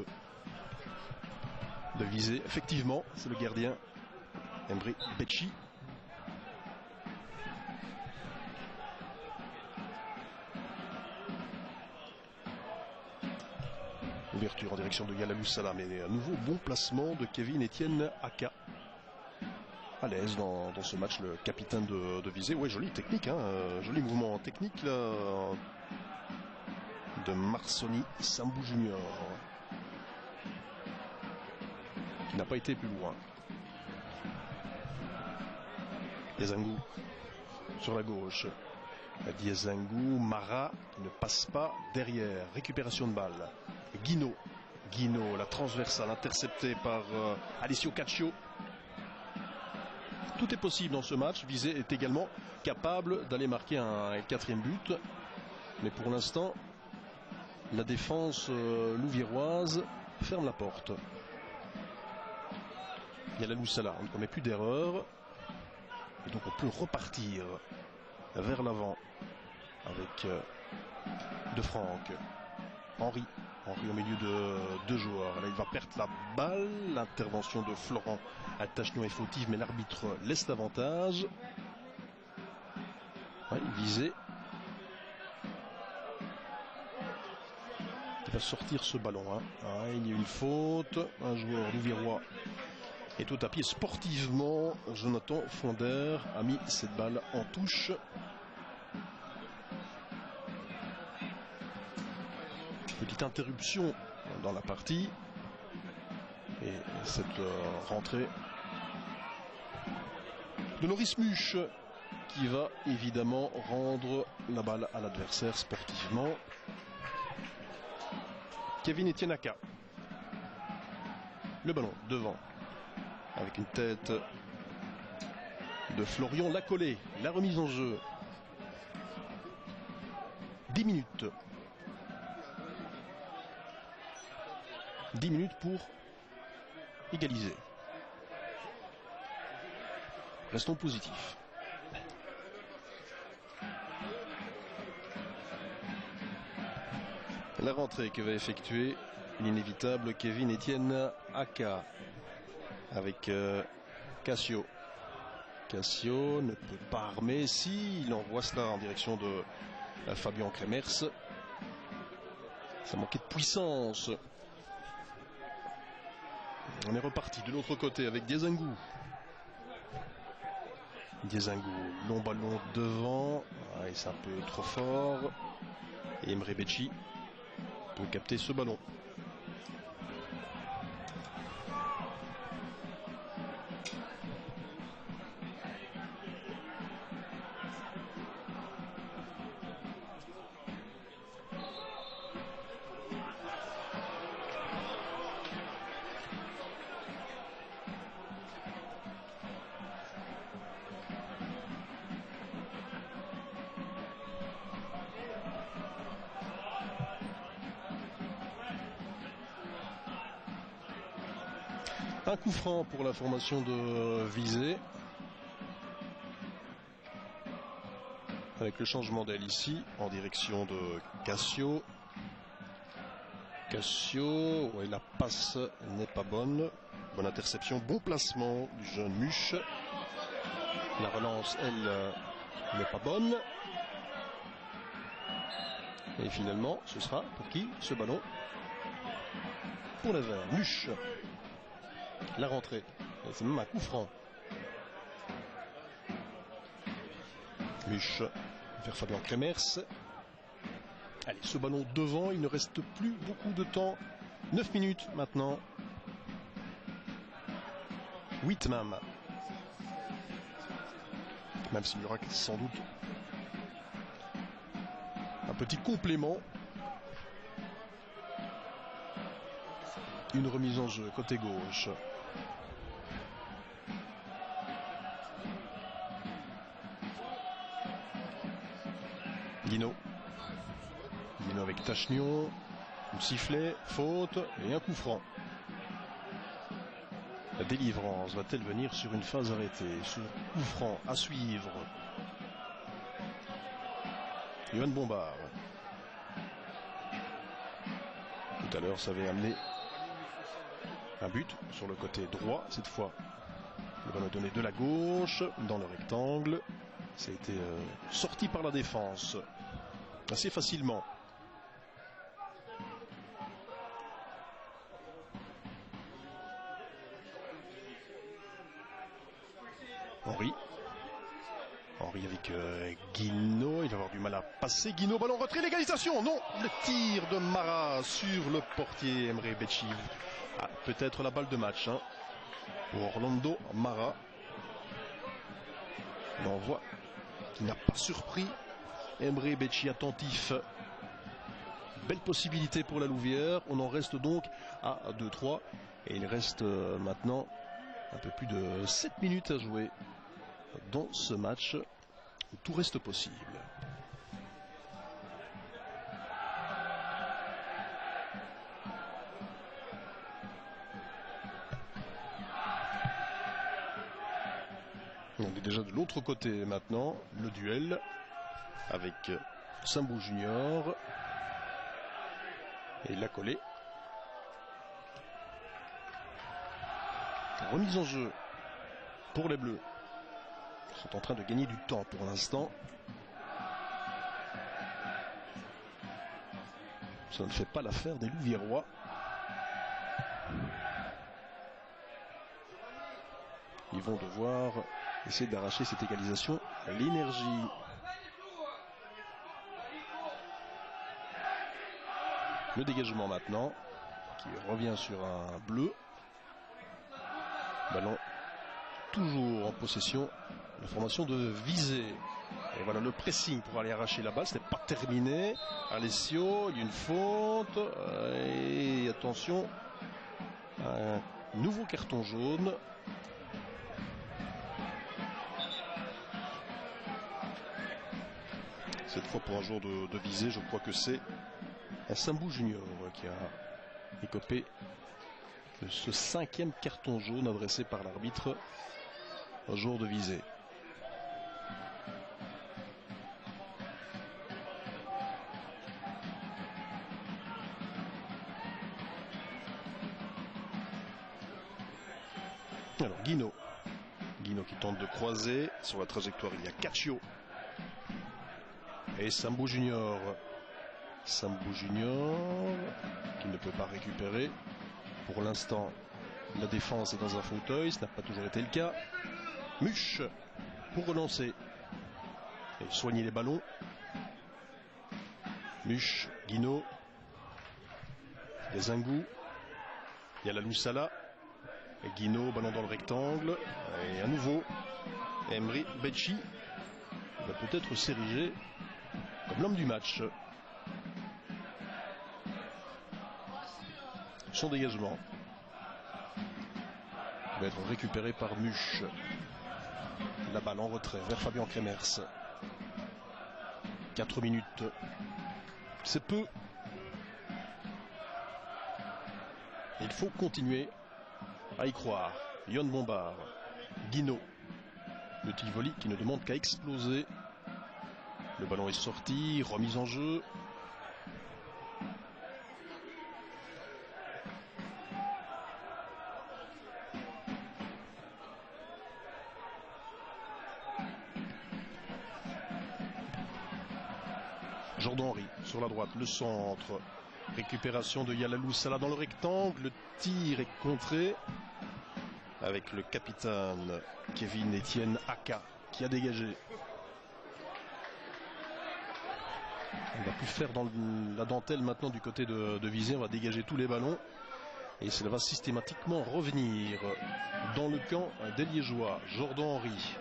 de visée. Effectivement, c'est le gardien Emre Becci. Ouverture en direction de Yalalou Salam. Et à nouveau bon placement de Kevin Etienne Aka. À l'aise dans ce match, le capitaine de visée. Ouais, jolie technique, hein, joli mouvement technique là, de Marsoni Sambou Junior. Qui n'a pas été plus loin. Diazangou sur la gauche. Diazangou, Mara qui ne passe pas derrière. Récupération de balle. Guinaud, la transversale interceptée par Alessio Caccio. Tout est possible dans ce match. Visé est également capable d'aller marquer un quatrième but. Mais pour l'instant, la défense louviéroise ferme la porte. Il y a la Loussala, on ne commet plus d'erreur. Et donc on peut repartir vers l'avant avec De Franck. Henry au milieu de deux joueurs. Là, il va perdre la balle. L'intervention de Florent à Tachnion est fautive, mais l'arbitre laisse l'avantage. Ouais, il visait. Il va sortir ce ballon. Ouais, il y a une faute. Un joueur louviérois est au tapis. Sportivement, Jonathan Fonder a mis cette balle en touche. Petite interruption dans la partie. Et cette rentrée de Loris Muche qui va évidemment rendre la balle à l'adversaire sportivement. Kevin Etienne-Aka. Le ballon devant avec une tête de Florian Lacollet. La remise en jeu. 10 minutes. 10 minutes pour égaliser. Restons positifs. La rentrée que va effectuer l'inévitable Kevin Etienne-Aka avec Cassio. Cassio ne peut pas armer. Si, il envoie cela en direction de Fabien Kremers. Ça manquait de puissance. On est reparti de l'autre côté avec Diezengou. Diezengou, long ballon devant. Ah, c'est un peu trop fort. Et Emre Becci peut capter ce ballon. Un coup franc pour la formation de Visé. Avec le changement d'aile ici, en direction de Cassio. Cassio, ouais, la passe n'est pas bonne. Bonne interception, bon placement du jeune Muche. La relance, elle, n'est pas bonne. Et finalement, ce sera pour qui ce ballon? Pour les Verts, Muche. La rentrée, c'est même un coup franc. Muche vers Fabien Kremers. Allez, ce ballon devant, il ne reste plus beaucoup de temps. 9 minutes maintenant. 8 même. Même s'il y aura sans doute un petit complément. Une remise en jeu côté gauche. Guino avec Tachnion. Un sifflet, faute et un coup franc. La délivrance va-t-elle venir sur une phase arrêtée? Ce coup franc à suivre. Yohan Bombard. Tout à l'heure, ça avait amené un but sur le côté droit. Cette fois, le ballon donné de la gauche dans le rectangle. Ça a été sorti par la défense assez facilement. Henry avec Guino, il va avoir du mal à passer. Guino, ballon retrait, l'égalisation. Non, le tir de Mara sur le portier Emre Becci. Ah, peut-être la balle de match pour Orlando Mara. Et on voit qu'il n'a pas surpris Emre Becci, attentif. Belle possibilité pour la Louvière. On en reste donc à 2-3 et il reste maintenant un peu plus de 7 minutes à jouer dans ce match où tout reste possible. On est déjà de l'autre côté maintenant, le duel avec Sambou Junior et Lacollet. Remise en jeu pour les Bleus. Ils sont en train de gagner du temps pour l'instant. Ça ne fait pas l'affaire des Louviérois. Ils vont devoir essayer d'arracher cette égalisation à l'énergie. Le dégagement maintenant, qui revient sur un bleu. Ballon toujours en possession La formation de visée. Et voilà le pressing pour aller arracher la balle. Ce n'est pas terminé. Alessio, il y a une faute. Et attention, un nouveau carton jaune. Cette fois pour un joueur de visée, je crois que c'est Sambou Junior qui a écopé de ce 5e carton jaune adressé par l'arbitre au joueur de visée. Alors Guino qui tente de croiser. Sur la trajectoire il y a Caccio et Sambou Junior qui ne peut pas récupérer. Pour l'instant la défense est dans un fauteuil, ce n'a pas toujours été le cas. Muche pour relancer et soigner les ballons. Muche, Guino, Zangou, il y a la Loussala. Guino, ballon dans le rectangle. Et à nouveau, Emre Becci va peut-être s'ériger comme l'homme du match. Son dégagement va être récupéré par Muche. La balle en retrait vers Fabian Cremers. 4 minutes. C'est peu. Il faut continuer à y croire. Yon Bombard, Guino, le Tivoli qui ne demande qu'à exploser. Le ballon est sorti, remise en jeu. Jordan Henry sur la droite, le centre. Récupération de Yalalou Salah dans le rectangle. Le tir est contré avec le capitaine Kevin Etienne Aka qui a dégagé. On va plus faire dans la dentelle maintenant du côté de visée. On va dégager tous les ballons et cela va systématiquement revenir dans le camp des Liégeois. Jordan Henry.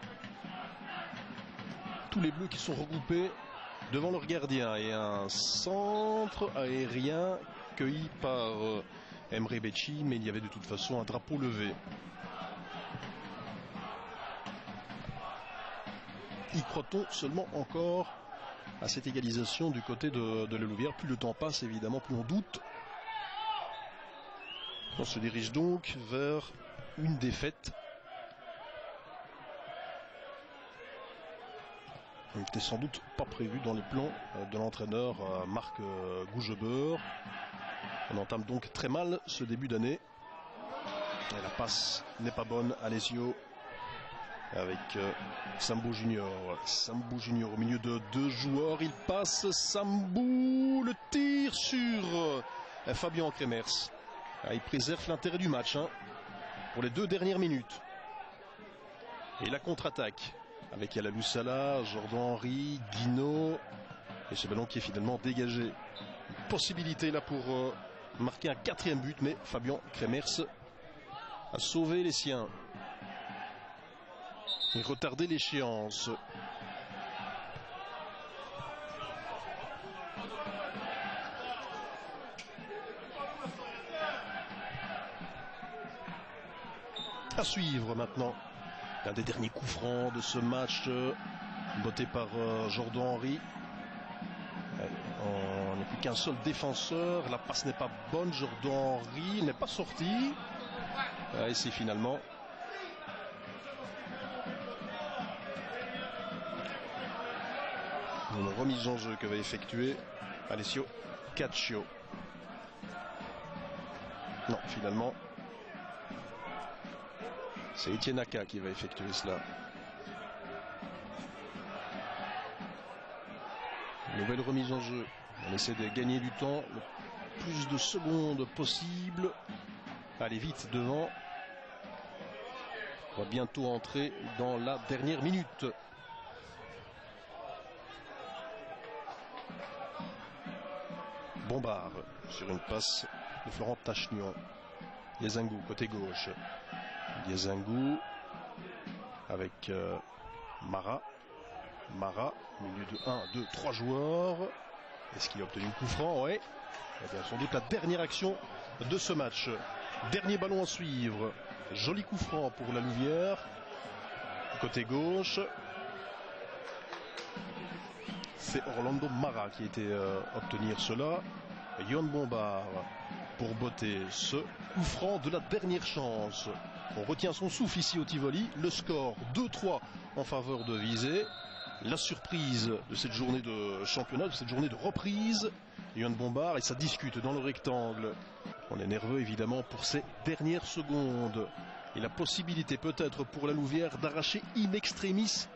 Tous les bleus qui sont regroupés devant leur gardien et un centre aérien cueilli par Emre Becci, mais il y avait de toute façon un drapeau levé. Y croit-on seulement encore à cette égalisation du côté de Lelouvière? Plus le temps passe évidemment, plus on doute. On se dirige donc vers une défaite. Il n'était sans doute pas prévu dans les plans de l'entraîneur Marc Gougebeur. On entame donc très mal ce début d'année. La passe n'est pas bonne. Alessio avec Sambou Junior. Sambou Junior au milieu de 2 joueurs. Il passe Sambou. Le tir sur Fabian Cremers. Il préserve l'intérêt du match pour les 2 dernières minutes. Et la contre-attaque avec Yalalou Salah, Jordan Henry, Guino. Et ce ballon qui est finalement dégagé. Possibilité là pour marquer un 4e but, mais Fabian Cremers a sauvé les siens. Et retardé l'échéance. À suivre maintenant. Un des derniers coups francs de ce match, botté par Jordan Henry. On n'est plus qu'un seul défenseur. La passe n'est pas bonne. Jordan Henry n'est pas sorti. Et c'est finalement une remise en jeu que va effectuer Alessio Caccio. Non, finalement c'est Etienne Aka qui va effectuer cela. Nouvelle remise en jeu. On essaie de gagner du temps, le plus de secondes possible. Allez vite devant. On va bientôt entrer dans la dernière minute. Bombard sur une passe de Florent Tachenian. Zangou côté gauche. Zangou avec Mara, milieu de 1, 2, 3 joueurs. Est-ce qu'il a obtenu le coup franc? Oui. Eh bien, sans doute la dernière action de ce match. Dernier ballon à suivre. Joli coup franc pour la Louvière. Côté gauche. C'est Orlando Mara qui a été obtenir cela. Yohan Bombard pour botter ce coup franc de la dernière chance. On retient son souffle ici au Tivoli. Le score 2-3 en faveur de Visé. La surprise de cette journée de championnat, de cette journée de reprise. Yohan Bombard et ça discute dans le rectangle. On est nerveux évidemment pour ces dernières secondes. Et la possibilité peut-être pour la Louvière d'arracher in extremis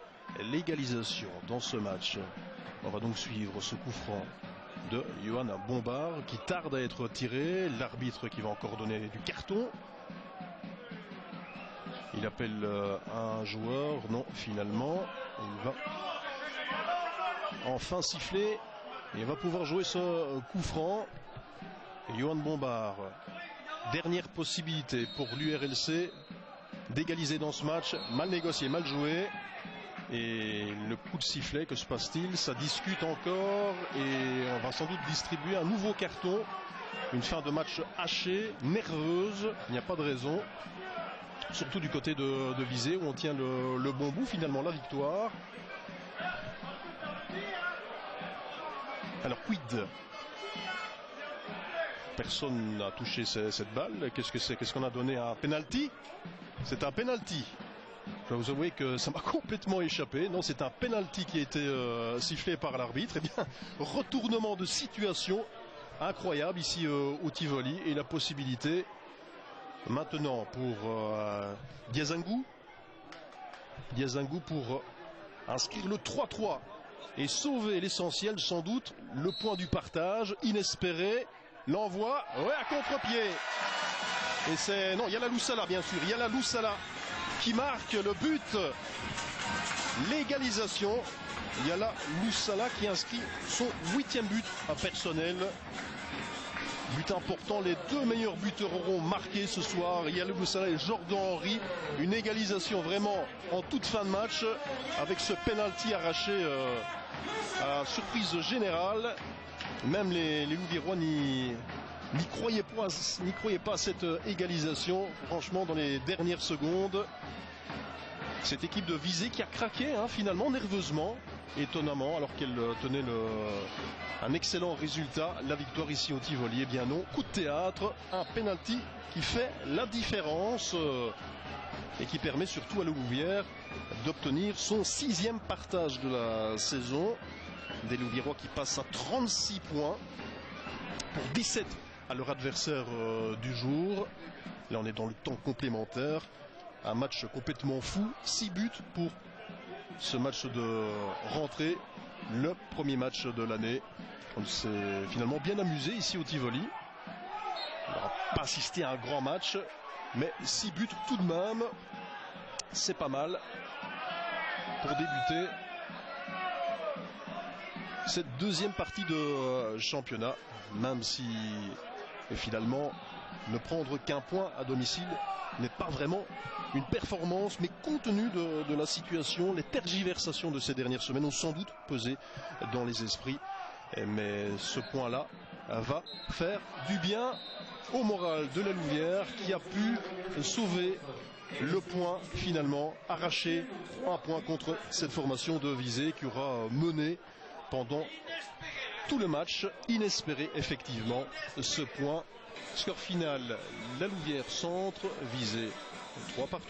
l'égalisation dans ce match. On va donc suivre ce coup franc de Yohan Bombard qui tarde à être tiré. L'arbitre qui va encore donner du carton. Il appelle un joueur. Non, finalement, il va enfin siffler. Et il va pouvoir jouer ce coup franc. Yohan Bombard. Dernière possibilité pour l'URLC d'égaliser dans ce match. Mal négocié, mal joué. Et le coup de sifflet, que se passe-t-il? Ça discute encore et on va sans doute distribuer un nouveau carton. Une fin de match hachée, nerveuse, il n'y a pas de raison. Surtout du côté de Visé où on tient le bon bout, finalement la victoire. Alors quid? Personne n'a touché cette balle. Qu'est-ce que c'est? Qu'est-ce qu'on a donné? Un penalty? C'est un penalty. Je dois vous avouer que ça m'a complètement échappé. Non, c'est un penalty qui a été sifflé par l'arbitre. Eh bien, retournement de situation incroyable ici au Tivoli. Et la possibilité maintenant pour Diazangou pour inscrire le 3-3 et sauver l'essentiel, sans doute le point du partage inespéré. L'envoi, ouais, à contre-pied. Et c'est... Non, il y a la Loussala, bien sûr. Il y a la Loussala qui marque le but. L'égalisation. Il y a la Loussala qui inscrit son 8e but à personnel. But important, les deux meilleurs buteurs auront marqué ce soir. Il y a le Loussala et Jordan Henry. Une égalisation vraiment en toute fin de match avec ce penalty arraché à surprise générale. Même les Louviérois n'y croyaient pas à cette égalisation. Franchement, dans les dernières secondes, cette équipe de Visé qui a craqué finalement nerveusement, étonnamment, alors qu'elle tenait un excellent résultat. La victoire ici au Tivoli, eh bien non, coup de théâtre, un penalty qui fait la différence et qui permet surtout à la Louvière d'obtenir son 6e partage de la saison. Des Louviérois qui passent à 36 points pour 17 à leur adversaire du jour. Là on est dans le temps complémentaire. Un match complètement fou. 6 buts pour ce match de rentrée. Le premier match de l'année. On s'est finalement bien amusé ici au Tivoli. On n'aura pas assisté à un grand match. Mais 6 buts tout de même. C'est pas mal pour débuter cette deuxième partie de championnat, même si finalement ne prendre qu'un point à domicile n'est pas vraiment une performance, mais compte tenu de la situation, les tergiversations de ces dernières semaines ont sans doute pesé dans les esprits. Mais ce point-là va faire du bien au moral de la Louvière qui a pu sauver le point finalement, arracher un point contre cette formation de Visé qui aura mené pendant tout le match. Inespéré effectivement ce point. Score final, la Louvière centre, Visé 3 partout.